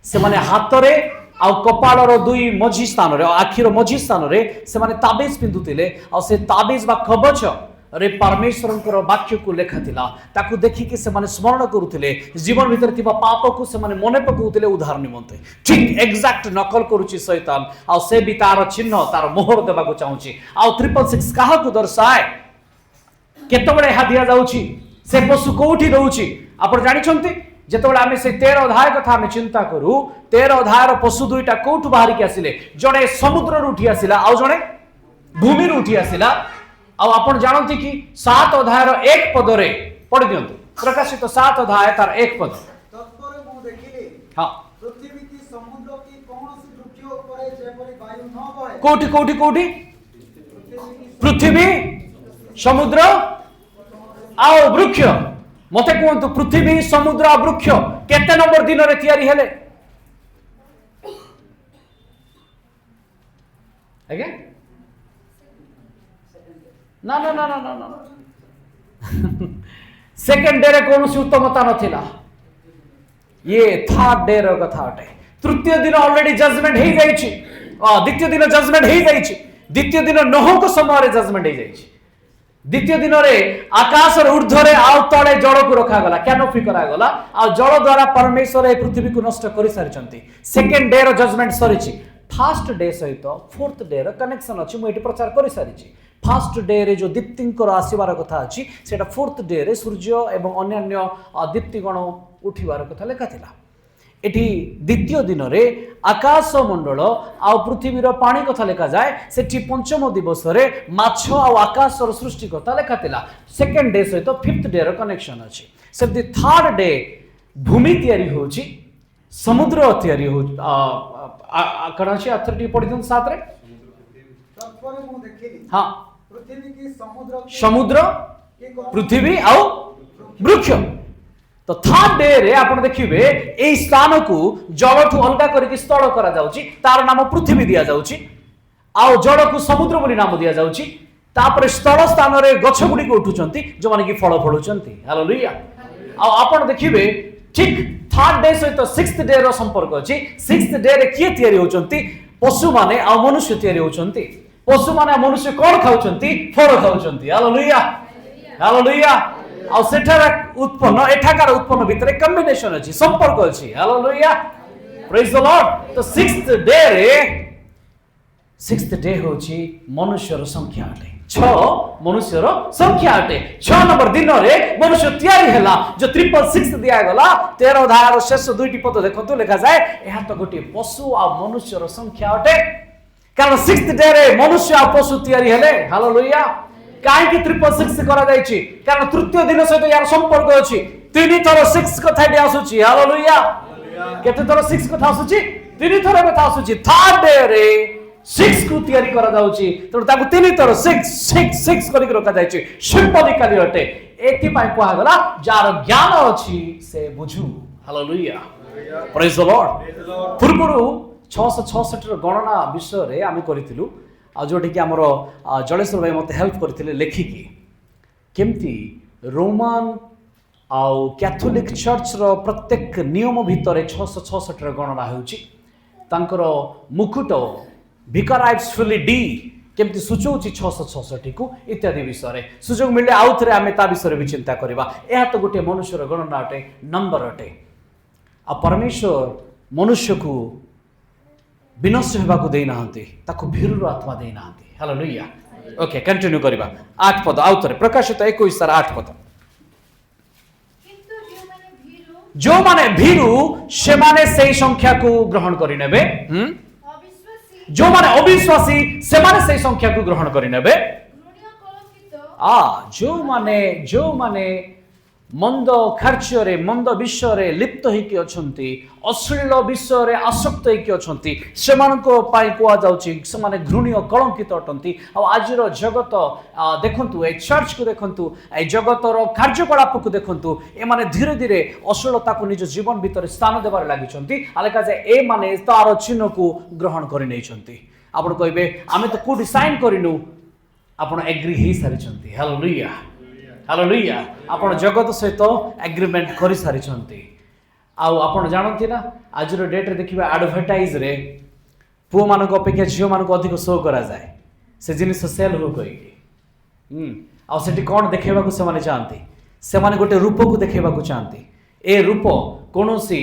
से माने हाथ रे आ कपाल रो दुई मझी स्थान रे आखि रो मझी स्थान रे से माने ताबीज पिंदुतिले आ से ताबीज बा कवच रे परमेश्वर वाक्य को लेखा थिला ताकू देखिकी से माने स्मरण करुथिले जीवन भीतर थिबा पाप को से माने मने पकाउथिले उद्धार निमंते ठीक एग्जैक्ट नकल करूची शैतान आ से भी तार चिन्ह तार मोहर देबा को चाहूची आ 666 काहा को दर्शाए केतबळे हा दिया जाउची से पशु कोठी रहउची आपण जानि छंती जेतबळे आमे से 13 अध्याय कथा आमे चिंता करू 13 अध्याय रो पशु दुईटा कोठु बाहरी के आसिले जणे समुद्र रू उठी आसिला आ जणे भूमि रू उठी आसिला आ आपण जानती कि 7 अध्यायर 1 पद रे पढ़ दियंतु प्रकाशित 7 अध्याय तार 1 पद तत्पर मु देखिली हां पृथ्वी की समुद्र की कोनोसी वृक्ष ऊपर जेपरि वायु न बहे कोठी कोठी कोठी पृथ्वी समुद्र आ वृक्ष मते कोंतु पृथ्वी समुद्र आ वृक्ष केते नंबर दिन रे तयारी हेले आगे ना ना ना ना ना ना सेकेंड डे रे कोनोसी उत्तमता नथिला ये थर्ड डे रो कथा अटे तृतीय दिन ऑलरेडी जजमेंट हे जाइछि द्वितीय दिन जजमेंट हे जाइछि द्वितीय दिन नोह को समय रे जजमेंट हे जाइछि द्वितीय दिन रे आकाश रे ऊर्ध्व रे आ तळे जल को रखा गला कैनोपी करा गला आ जल द्वारा परमेश्वर ए पृथ्वी को नष्ट करि सारिचंती सेकेंड डे रो जजमेंट सरिछि फर्स्ट डे सहित फोर्थ डे रो कनेक्शन अछि मु एटी प्रचार करि सारिछि फर्स्ट डे रे जो दीप्तिंकर आसीबार कथा अछि सेटा फोर्थ डे रे सूर्य एवं अन्य दीप्तिगण उठिबार कथा लेखा थिला এটি দ্বিতীয় দিনরে আকাশ মণ্ডল আউ পৃথিবীর পানি কথা লেখা যায় সেটি পঞ্চম দিবসরে মাছ আউ আকাশর সৃষ্টি কথা লেখা লা সেকেন্ড ডে সহিত ফিফ্থ ডে র কনেকশন আছে সেমতি থার্ড ডে ভূমি তৈরি হଉଛି ସମୁଦ୍ର ତିଆରି ହଉଛି କଣ ଅଛି ଆଥର ଟିକେ ପଢି ଦିଅନ୍ତୁ 7 ରେ ତତ୍ପରେ ମୁଁ ଦେଖିଲି ହଁ ପୃଥିବୀ କି ସମୁଦ୍ର କି କଣ ପୃଥିବୀ ଆଉ ବୃକ୍ଷ ତ ଥାର୍ଡ ଡେ ରେ ଆପଣ ଦେଖିବେ এই ସ୍ଥାନକୁ ଜଳଠୁ ଅଲଗା କରିକି ସ୍ଥଳ କରାଯାଉଛି ତାର ନାମ ପୃଥିବୀ ଦିଆଯାଉଛି ଆଉ ଜଳକୁ ସମୁଦ୍ର ବୋଲି ନାମ ଦିଆଯାଉଛି ତାପରେ ସ୍ଥଳ ସ୍ଥାନରେ ଗଛ ଗୁଡ଼ିକ ଉଠୁଛନ୍ତି ଯେଉଁମାନେ କି ଫଳ ଫଳୁଛନ୍ତି ହାଲେଲୁୟା ଆଉ ଆପଣ ଦେଖିବେ ঠিক থার্ড ডে সহিত সিক্সথ ডে র সম্পর্ক আছে সিক্সথ ডে রে কিଏ ତିଆରି होचंती पशु माने आ मनुष्य ତିଆରି होचंती पशु माने आ मनुष्य कोन खाउचंती फल खाउचंती हालेलुया हालेलुया आ सेठार उत्पन्न एठाकार उत्पन्न भितरे कॉम्बिनेशन अछि संपर्क अछि हालेलुया प्रेज द लॉर्ड तो सिक्स्थ डे होची मनुष्यर संख्या अटे 6 मनुष्यर संख्या अटे 6 नंबर दिन रे मनुष्य तैयारी हैला जो 666 दिया गला 13 अध्याय रो शेष दुईटी पद देखंतु लिखा जाय एहा तो गोटी पशु आ मनुष्यर संख्या अटे कारण सिक्स्थ डे रे मनुष्य आ पशु तैयारी हेले हालेलुया काहे कि 666 करा जायछि कारण तृतीय दिन सहित यार संपर्क अछि तीन थर 6 कथा दे आसुछि हालेलुया केते थर 6 कथा आसुछि तीन थर कथा आसुछि थर्ड डे रे 6 को तैयारी करा जाउची तो ताकू तीन थर 6 करी रखा जायछि सिंबलिकली अटे एति पाई कोहा गला जार ज्ञान अछि से बुझू हालेलुया प्रेज द लॉर्ड पूर्वरु 666 र गणना विषय रे आमी करितिलु आ जोटी कि हमर जलेश्वर भाई मते हेल्प करथिले लेखिकी केमती रोमान आउ कैथोलिक चर्च रो प्रत्येक नियम भितरे 666 र गणना हेउची तांकर मुकुट विकाराइब्स फुली डी केमती सूचौची 666 को इत्यादि विषय सुजोग मिले आउ थरे आमे ता विषय भी चिंता करबा एहा तो गोटे मनुष्यर गणना अटे नंबर अटे आ परमेश्वर मनुष्य को विनष्ट हेबाकू देई नाहंती ताकू भीरुर आत्मा देई नाहंती हालेलुया ओके कंटिन्यू करबा 8 पद आउ थरे प्रकाशित 21 8 पद किंतु जो माने भीरु से माने सेई संख्या को ग्रहण करि नेबे अविश्वासी जो माने अविश्वासी से माने सेई संख्या को ग्रहण करि नेबे घृण्य कलंकित जो माने मंद खर्चरे मंद विषय लिप्त होइकी अछंती अश्लील विषय आसक्त होइकी अछंती सेमानको पाई कोआ जाउची सेमाने घृण्य कलंकित अटंती आ आजिर जगत देखंतु ए चर्च को देखंतु ए जगतर कार्यकलाप को देखंतु ए माने धीरे धीरे अश्लीलता को निज जीवन भीतर स्थान देबार लागिचंती आलेका जे ए माने तार चिन्ह को ग्रहण करि नैचंती आपण कहबे आमे तो कोडी साइन करिनु आपण एग्री हे सारिचंती हालेलुया हालेलुया आपण जगत सहित एग्रीमेंट करि सारिचंती आपण जानती ना आज डेट रे देखिबा एडवर्टाइज रे पुओ मानक अपेक्षा झियो मानक अधिक शो करा जाए से जिनिस सेल हो कहि आ सेठी कोन देखेबा को से माने चाहंती से माने गोटे रूप को देखेबा को चाहंती ए रूप कोनोसी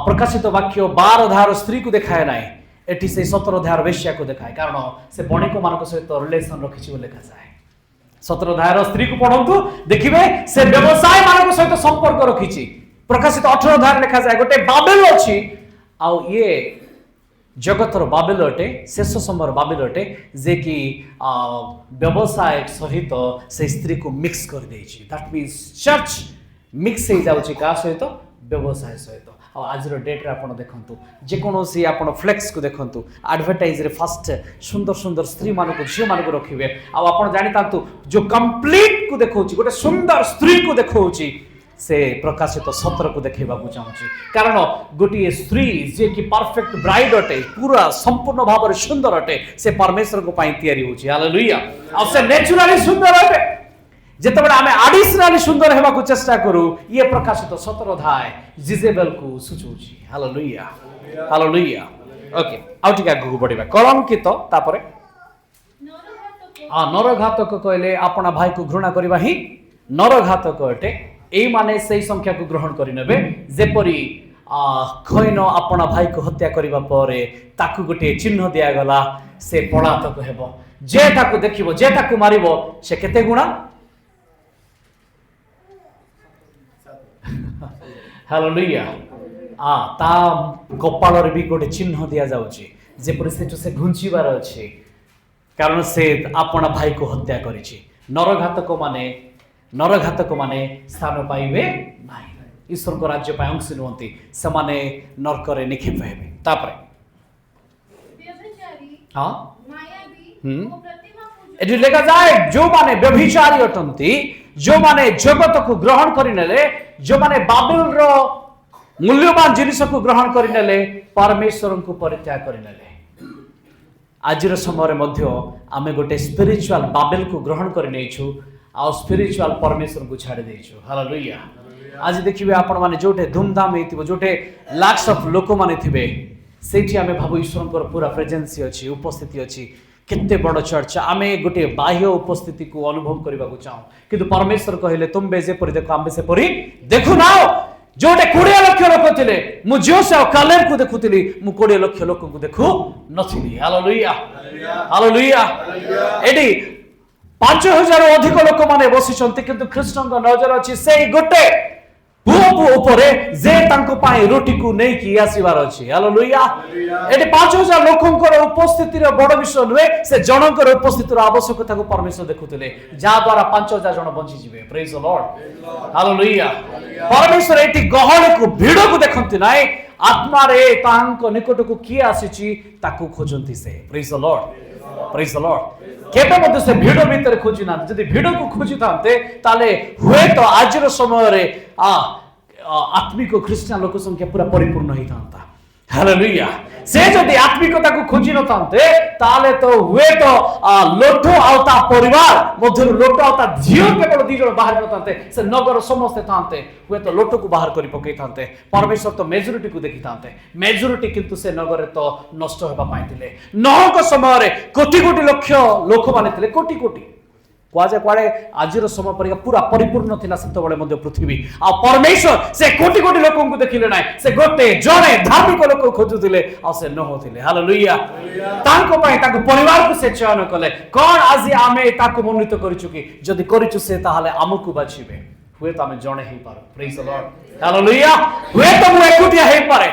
प्रकाशित वाक्य 12 अध्याय स्त्री को देखाय नाही एठी से 17 अध्याय वेश्या को देखाय कारण से बणिक मानक सहित रिलेशन रखिछि बोले लिखा जाए 17 अध्याय स्त्री को पढ़ंतु देखिबे से व्यवसाय मानक सहित संपर्क रखिछि प्रकाशित 18 अध्याय लिखा जाए गोटे बाबेल अछि आ ये जगतर बाबेल अटे शेष समय बाबेल अटे जे कि व्यवसाय सहित से स्त्री को मिक्स कर देछि दैट मींस चर्च मिक्स हो जाउछि का सहित व्यवसाय सहित आज डेट रे आपण देखंतु जे कोनोसी आपण फ्लेक्स को देखंतु एडवर्टाइज रे फर्स्ट सुंदर सुंदर स्त्री मान को झियो मान को रखिबे आ आपण जानि तांतु जो कंप्लीट को देखौछि गोटे सुंदर स्त्री को देखौछि से प्रकाशित 17 को देखेबा को चाहूछि कारण गोटी स्त्री जे कि परफेक्ट ब्राइड अटे पूरा संपूर्ण भाव रे सुंदर अटे से परमेश्वर को पाई तयारी होछि हालेलुया आ से नेचुरली सुंदर अटे जेतेबेले आमे एडिशनली सुंदर हेबा को चेष्टा करू ये प्रकाशित 17 अध्याय जिजेबेल को सूचौछि हालेलुया हालेलुया ओके आउटिका गु बडीबा कलंकित तापरे नरघातक कहले अपना भाई को घृणा करबा ही नरघातक अटे एई माने सेई संख्या को ग्रहण करि नेबे जेपरी खैन अपना भाई को हत्या करबा परे ताकू गोटे चिन्ह दिया गला से पलातक हेबो जे ताकू देखिबो जे ताकू मारिबो से केते गुणा हालेलुया ତା କପାଳରେ ବି ଗୋଟେ ଚିହ୍ନ ଦିଆଯାଉଛି ଯେପରି ସେଠୁ ସେ ଘୁଞ୍ଚିବାର ଅଛି, କାରଣ ସେ ଆପଣା ଭାଇକୁ ହତ୍ୟା କରିଛି। ନରଘାତକ ମାନେ ସ୍ଥାନ ପାଇବେ ନାହିଁ, ଈଶ୍ୱରଙ୍କ ରାଜ୍ୟ ପାଇଁ ଅଂଶୀ ନୁହନ୍ତି, ସେମାନେ ନର୍କରେ ନିକ୍ଷେପ ହେବେ। ତାପରେ व्यभिचारी, ହଁ मायावी हम्म। ଓ ପ୍ରତିମା ପୂଜକ, ଏଠି ଲେଖାଯାଏ ଯୋଉମାନେ ବ୍ୟଭିଚାରୀ ଅଟନ୍ତି, ଯୋଉମାନେ ଜଗତକୁ ଗ୍ରହଣ କରିନେଲେ, ଯୋଉମାନେ ବାବେଲର ମୂଲ୍ୟବାନ ଜିନିଷକୁ ଗ୍ରହଣ କରିନେଲେ, ପରମେଶ୍ୱରଙ୍କୁ ପରିତ୍ୟାଗ କରିନେଲେ। ଆଜିର ସମୟରେ ମଧ୍ୟ ଆମେ ଗୋଟେ ସ୍ପିରିଚୁଆଲ ବାବେଲକୁ ଗ୍ରହଣ କରି ନେଇଛୁ ଆଉ ସ୍ପିରିଚୁଆଲ ପରମେଶ୍ୱରଙ୍କୁ ଛାଡ଼ି ଦେଇଛୁ। ହାଲେଲୁୟା। ଆଜି ଦେଖିବେ ଆପଣମାନେ ଯୋଉଠି ଧୁମଧାମ ହେଇଥିବ, ଯୋଉଠି ଲାକ୍ସ ଅଫ ଲୋକମାନେ ଥିବେ, ସେଇଠି ଆମେ ଭାବୁ ଈଶ୍ୱରଙ୍କର ପୁରା ପ୍ରେଜେନ୍ସି ଅଛି, ଉପସ୍ଥିତି ଅଛି, କେତେ ବଡ଼ ଚର୍ଚ୍ଚ। ଆମେ ଗୋଟେ ବାହ୍ୟ ଉପସ୍ଥିତିକୁ ଅନୁଭବ କରିବାକୁ ଚାହୁଁ, କିନ୍ତୁ ପରମେଶ୍ୱର କହିଲେ ତୁମେ ଯେପରି ଦେଖ ଆମ୍ଭେ ସେପରି ଦେଖୁନାହ। ଯୋଉଟେ 20 ଲକ୍ଷ ଲୋକ ଥିଲେ, ମୁଁ ଜୋସ ଆଉ କାଲେବକୁ ଦେଖୁଥିଲି, ମୁଁ 20 ଲକ୍ଷ ଲୋକଙ୍କୁ ଦେଖୁ ନଥିଲି। Hallelujah, hallelujah. ଏଠି 5000 ଅଧିକ ଲୋକମାନେ ବସିଛନ୍ତି, କିନ୍ତୁ ଖ୍ରୀଷ୍ଟଙ୍କ ନଜର ଅଛି ସେଇ ଗୋଟେ ପୁଅ ଉପରେ ଯେ ତାଙ୍କ ପାଇଁ ରୁଟିକୁ ନେଇକି ଆସିବାର ଅଛି। ହାଲେଲୁୟା। ଏଠି 5000 ଲୋକଙ୍କର ଉପସ୍ଥିତିର ବଡ଼ ବିଷୟ ନୁହେଁ, ସେ ଜଣଙ୍କର ଉପସ୍ଥିତିର ଆବଶ୍ୟକତାକୁ ପରମେଶ୍ୱର ଦେଖୁଥିଲେ, ଯାହା ଦ୍ୱାରା 5000 ଜଣ ବଞ୍ଚିଯିବେ। ପ୍ରେଜ୍ ଦ ଲର୍ଡ, ହାଲେଲୁୟା। ପରମେଶ୍ୱର ଏଠି ଗହଳିକୁ ଭିଡ଼କୁ ଦେଖନ୍ତି ନାହିଁ, ଆତ୍ମାରେ ତାଙ୍କ ନିକଟକୁ କିଏ ଆସିଛି ତାକୁ ଖୋଜନ୍ତି ସେ। ପ୍ରେଜ୍ ଦ ଲର୍ଡ, ପ୍ରେଜ୍ ଦ ଲର୍ଡ। କେବେ ମଧ୍ୟ ସେ ଭିଡ଼ ଭିତରେ ଖୋଜି ନାହାନ୍ତି। ଯଦି ଭିଡ଼କୁ ଖୋଜିଥାନ୍ତେ ତାହେଲେ ହୁଏତ ଆଜିର ସମୟରେ ଆତ୍ମିକ ଖ୍ରୀଷ୍ଟିଆନ ଲୋକ ସଂଖ୍ୟା ପୁରା ପରିପୂର୍ଣ୍ଣ ହେଇଥାନ୍ତା। ହାଲେଲୁୟା। ସେ ଯଦି ଆତ୍ମିକତାକୁ ଖୋଜି ନଥାନ୍ତେ ତାହେଲେ ତ ହୁଏତ ଲୋଟ ଆଉ ତା ପରିବାର ମଧ୍ୟରୁ ଲୋଟ ଆଉ ତା ଝିଅ କେବଳ 2 ଜଣ ବାହାରି ନଥାନ୍ତେ, ସେ ନଗର ସମସ୍ତେ ଥାନ୍ତେ, ହୁଏତ ଲୋଟକୁ ବାହାର କରି ପକେଇଥାନ୍ତେ। ପରମେଶ୍ୱର ତ ମେଜରିଟିକୁ ଦେଖିଥାନ୍ତେ, ମେଜରିଟି କିନ୍ତୁ ସେ ନଗରରେ ତ ନଷ୍ଟ ହେବା ପାଇଁ ଥିଲେ। ନହଙ୍କ ସମୟରେ କୋଟି କୋଟି ଲକ୍ଷ ଲୋକମାନେ ଥିଲେ, କୋଟି କୋଟି। କୁହାଯାଏ କୁଆଡ଼େ ଆଜିର ସମୟ ପରିକା ପୁରା ପରିପୂର୍ଣ୍ଣ ଥିଲା ସେତେବେଳେ ମଧ୍ୟ ପୃଥିବୀ। ଆଉ ପରମେଶ୍ୱର ସେ କୋଟି କୋଟି ଲୋକଙ୍କୁ ଦେଖିଲେ ନାହିଁ, ସେ ଗୋଟେ ଜଣେ ଧାର୍ମିକ ଲୋକ ଖୋଜୁଥିଲେ, ଆଉ ସେ ନୋହ ଥିଲେ। ହାଲେଲୁୟା। ତାଙ୍କ ପାଇଁ ତାଙ୍କ ପରିବାରକୁ ସେ ଚୟନ କଲେ। କଣ ଆଜି ଆମେ ତାକୁ ମନୋନୀତ କରିଛୁ କି? ଯଦି କରିଛୁ ସେ ତାହେଲେ ଆମକୁ ବାଛିବେ। ହୁଏତ ଆମେ ଜଣେ ହେଇପାରୁ। ପ୍ରେଜ୍ ଦ ଲର୍ଡ, ହାଲେଲୁୟା। ହୁଏତ ମୁଁ ଏକୁଟିଆ ହେଇପାରେ,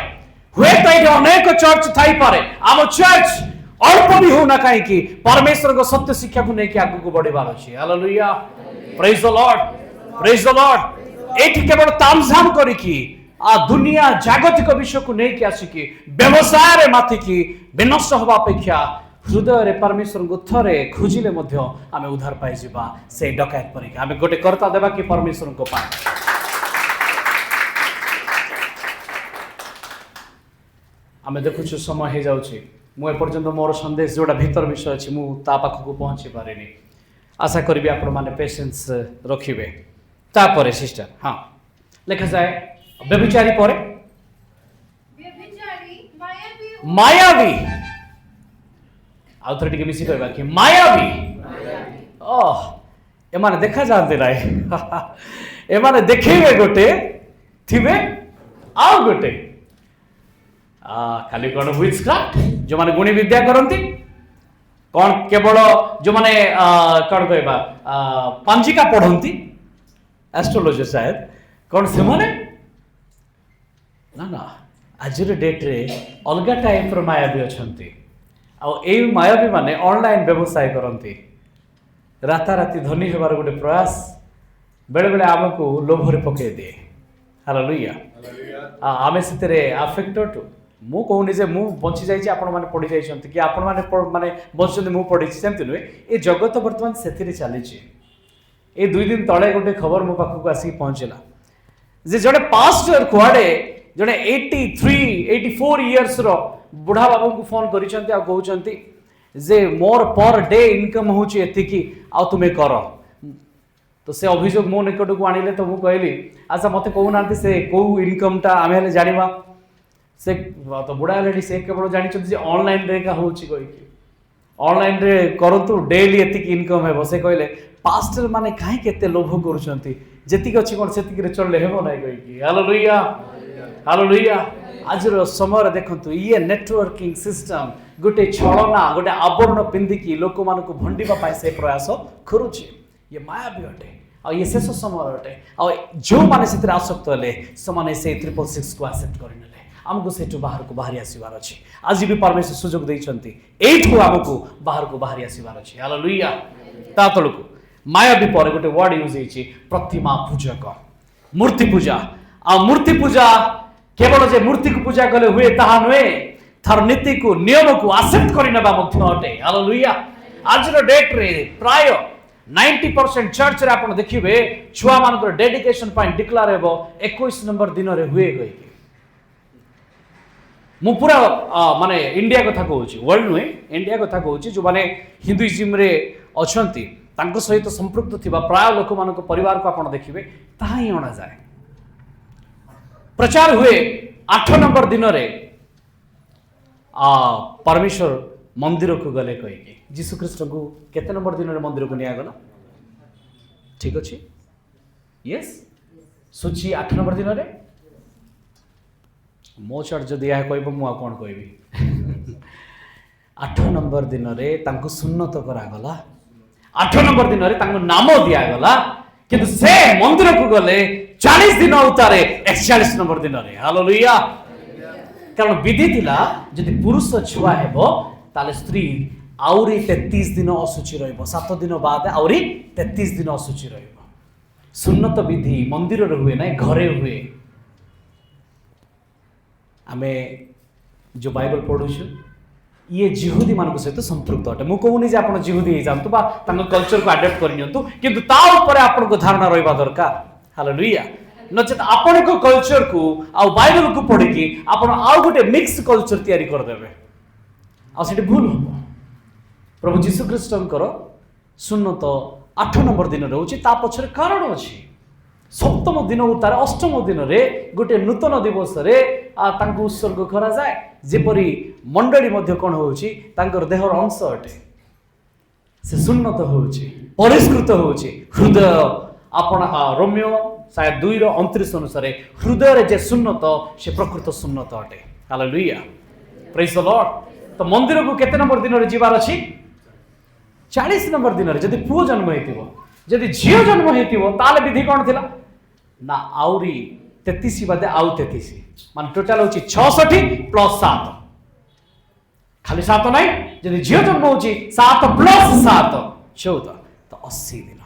ହୁଏତ ଏଠି ଅନେକ ଚର୍ଚ୍ଚ ଥାଇପାରେ, ଆମ ଚର୍ଚ୍ଚ ଅଳ୍ପ ବି ହଉନା କାହିଁକି ପରମେଶ୍ୱରଙ୍କ ସତ୍ୟ ଶିକ୍ଷାକୁ ନେଇକି ଆଗକୁ ବଢିବାର ଅଛି। ହାଲେଲୁୟା, ପ୍ରେଜ୍ ଦ ଲର୍ଡ, ପ୍ରେଜ୍ ଦ ଲର୍ଡ। ଏଠି କେବଳ ତାମଝାମ କରିକି ଦୁନିଆ ଜାଗତିକ ବିଷୟକୁ ନେଇକି ଆସିକି ବ୍ୟବସାୟରେ ମାତିକି ବିନଷ୍ଟ ହେବା ଅପେକ୍ଷା ହୃଦୟରେ ପରମେଶ୍ୱରଙ୍କୁ ଥରେ ଖୋଜିଲେ ମଧ୍ୟ ଆମେ ଉଦ୍ଧାର ପାଇଯିବା। ସେଇ ଡକାୟତ ପରିକା ଆମେ ଗୋଟେ କର୍ତ୍ତା ଦେବା କି ପରମେଶ୍ୱରଙ୍କ ପାଇଁ। ଆମେ ଦେଖୁଛୁ ସମୟ ହେଇଯାଉଛି, ମୁଁ ଏପର୍ଯ୍ୟନ୍ତ ମୋର ସନ୍ଦେଶ ଯୋଉଟା ଭିତର ବିଷୟ ଅଛି ମୁଁ ତା ପାଖକୁ ପହଞ୍ଚି ପାରିନି। ଆଶା କରିବି ଆପଣମାନେ ପେସେନ୍ସ ରଖିବେ। ତାପରେ ସିଷ୍ଟର, ହଁ ଲେଖାଯାଏ ବ୍ୟଭିଚାରୀ ପରେ व्यभिचारी, मायावी ଓ ମାୟାବୀ। ଆଉ ଥରେ ଟିକେ ମିଶି କହିବା କି ମାୟାବୀ। ଏମାନେ ଦେଖାଯାଆନ୍ତି ନାହିଁ, ଏମାନେ ଦେଖେଇବେ ଗୋଟେ, ଥିବେ ଆଉ ଗୋଟେ। ଖାଲି କଣ ୱିଚକ୍ରାଫ୍ଟ, ଯୋଉମାନେ ଗୁଣି ବିଦ୍ୟା କରନ୍ତି, କଣ କେବଳ ଯୋଉମାନେ କଣ କହିବା ପାଞ୍ଜିକା ପଢନ୍ତି, ଆଷ୍ଟ୍ରୋଲୋଜି ସାୟଦ, କଣ ସେମାନେ? ନା ନା, ଆଜିର ଡେଟ୍ରେ ଅଲଗା ଟାଇପ୍ର ମାୟାବୀ ଅଛନ୍ତି। ଆଉ ଏଇ ମାୟାବୀ ମାନେ ଅନଲାଇନ୍ ବ୍ୟବସାୟ କରନ୍ତି, ରାତାରାତି ଧନୀ ହେବାର ଗୋଟେ ପ୍ରୟାସ ବେଳେବେଳେ ଆମକୁ ଲୋଭରେ ପକେଇ ଦିଏ। ହାଲେଲୁୟା। ଆମେ ସେଥିରେ ଆଫେକ୍ଟେଡ୍। ମୁଁ କହୁନି ଯେ ମୁଁ ବଞ୍ଚି ଯାଇଛି ଆପଣମାନେ ପଢି ଯାଇଛନ୍ତି କି ଆପଣମାନେ ମାନେ ବଞ୍ଚୁଛନ୍ତି ମୁଁ ପଢିଛି, ସେମିତି ନୁହେଁ। ଏ ଜଗତ ବର୍ତ୍ତମାନ ସେଥିରେ ଚାଲିଛି। ଏ 2 ଦିନ ତଳେ ଗୋଟେ ଖବର ମୋ ପାଖକୁ ଆସିକି ପହଞ୍ଚିଲା ଯେ ଜଣେ ପାଷ୍ଟର କୁଆଡେ ଜଣେ 84 ଇୟର୍ସର ବୁଢା ବାବୁଙ୍କୁ ଫୋନ କରିଛନ୍ତି ଆଉ କହୁଛନ୍ତି ଯେ ମୋର ପର ଡେ ଇନକମ୍ ହେଉଛି ଏତିକି, ଆଉ ତୁମେ କର। ତ ସେ ଅଭିଯୋଗ ମୋ ନିକଟକୁ ଆଣିଲେ, ତ ମୁଁ କହିଲି ଆଚ୍ଛା ମୋତେ କହୁନାହାନ୍ତି ସେ କୋଉ ଇନକମ୍ଟା ଆମେ ହେଲେ ଜାଣିବା। ସେ ତ ବୁଢା ହେଲେଣି, ସେ କେବଳ ଜାଣିଛନ୍ତି ଯେ ଅନଲାଇନ୍ରେ ଏକା ହେଉଛି କହିକି, ଅନଲାଇନ୍ରେ କରନ୍ତୁ ଡେଲି ଏତିକି ଇନକମ୍ ହେବ। ସେ କହିଲେ ପାଷ୍ଟର ମାନେ କାହିଁକି ଏତେ ଲୋଭ କରୁଛନ୍ତି, ଯେତିକି ଅଛି କ'ଣ ସେତିକିରେ ଚଳିଲେ ହେବ ନାହିଁ କହିକି। Hallelujah, hallelujah. ଆଜିର ସମୟରେ ଦେଖନ୍ତୁ ଇଏ ନେଟୱାର୍କିଂ ସିଷ୍ଟମ ଗୋଟେ ଛଳନା, ଗୋଟେ ଆବରଣ ପିନ୍ଧିକି ଲୋକମାନଙ୍କୁ ଭଣ୍ଡିବା ପାଇଁ ସେ ପ୍ରୟାସ କରୁଛି। ଇଏ ମାୟାବୀ ଅଟେ, ଆଉ ଇଏ ଶେଷ ସମୟ ଅଟେ। ଆଉ ଯେଉଁମାନେ ସେଥିରେ ଆସକ୍ତ ହେଲେ ସେମାନେ ସେଇ 666କୁ ଆକ୍ସେପ୍ଟ କରିନେଲେ। आमको सेठू बाहर को बाहरी आसबार अच्छे आज भी परमेश्वर सुजोग देइछंती एठू आमको बाहर को बाहरी आसबार अच्छे हालेलुया ता तळको मायाबी पर गोटे वर्ड यूज होइछि प्रतिमा पूजक मूर्ति पूजा आ मूर्ति पूजा केवल जे मूर्ति को पूजा कले हुए ताहा नुहे थार नीति को नियम को एक्सेप्ट करि नबा मध्य अटे हालेलुया आज रो डेट रे प्राय 90% चर्च रे आपण देखिबे छुआ मानकर डेडिकेशन पॉइंट डिक्लेयर हेबो 21 नंबर दिन रे हुए गई मु पूरा माने इंडिया कथा कहूची वर्ल्ड नुहे इंडिया कथा कहूची जो माने हिंदुइज्म रे अछंती तांको सहित संपृक्त थिबा प्राय लोक मानको परिवार को आपण देखिबे ताहा ही अणा जाय प्रचार हुए 8 नंबर दिन रे परमेश्वर मंदिर को गले कहीकि जीशु ख्रीस्ट को केते नंबर दिन रे मंदिर को निया गला ठीक अछि यस सूची 8 नंबर दिन रे मो चर्च जदि या कहबो मु कोन कहबी 8 नंबर दिन रे तांको सुन्नत करा गला 8 नंबर दिन रे तांको नाम दिया गला किंतु से मंदिर को गले 40 दिन उतारे 41 नंबर दिन रे हालेलुया कारण विधि थिला जदि पुरुष छुआ हेबो ताले स्त्री आउरी 33 दिन असुचि रहइबो 7 दिन बाद आउरी 33 दिन असुचि रहइबो सुन्नत विधि मंदिर रे हुए नै घरे हुए आमे जो बाइबल पढु छु ये जिहुदी मानको सहित संपृक्त अटे मु कहूनी जे आपण जिहुदी हे जानतु बा तांको कल्चर को अडॉप्ट करियंतु किंतु ता ऊपर आपण को धारणा रहइबा दरकार हालेलुया नचेत आपण को कल्चर को आ बाइबल को पढि कि आपण आउ गोटे मिक्स कल्चर तयारी कर देबे आ सेठी भूल हो प्रभु जीशु ख्रीष्टंकर सुन्नत 8 नंबर दिन रहउची ता पछरे कारण अछि सप्तम दिन उतार अष्टम दिन रे गोटे नूतन दिवस रे तांको उत्सर्ग करा जाय जेपरी मंडली मध्ये कोन होउची तांकर देहर अंश अटे से सुन्नत होउची परिष्कृत होउची हृदय आपण रोमियो शायद 2 रो 29 अनुसार हृदय रे जे सुन्नत से प्रकृत सुन्नत अटे हालेलुया प्रेज द लॉर्ड तो मंदिर को केते नंबर दिन रे जीवार अछि 40 नंबर दिन रे जदि पुओ जन्म हेतिबो जदि झियो जन्म हेतिबो ताले विधि कोन थिला ना आउरी 33 बादे आउ 33 मान टोटल होची 66 प्लस 7 खाली 7 नाही जदि झियो जन्म होची 7 प्लस 7 14 तो 80 दिन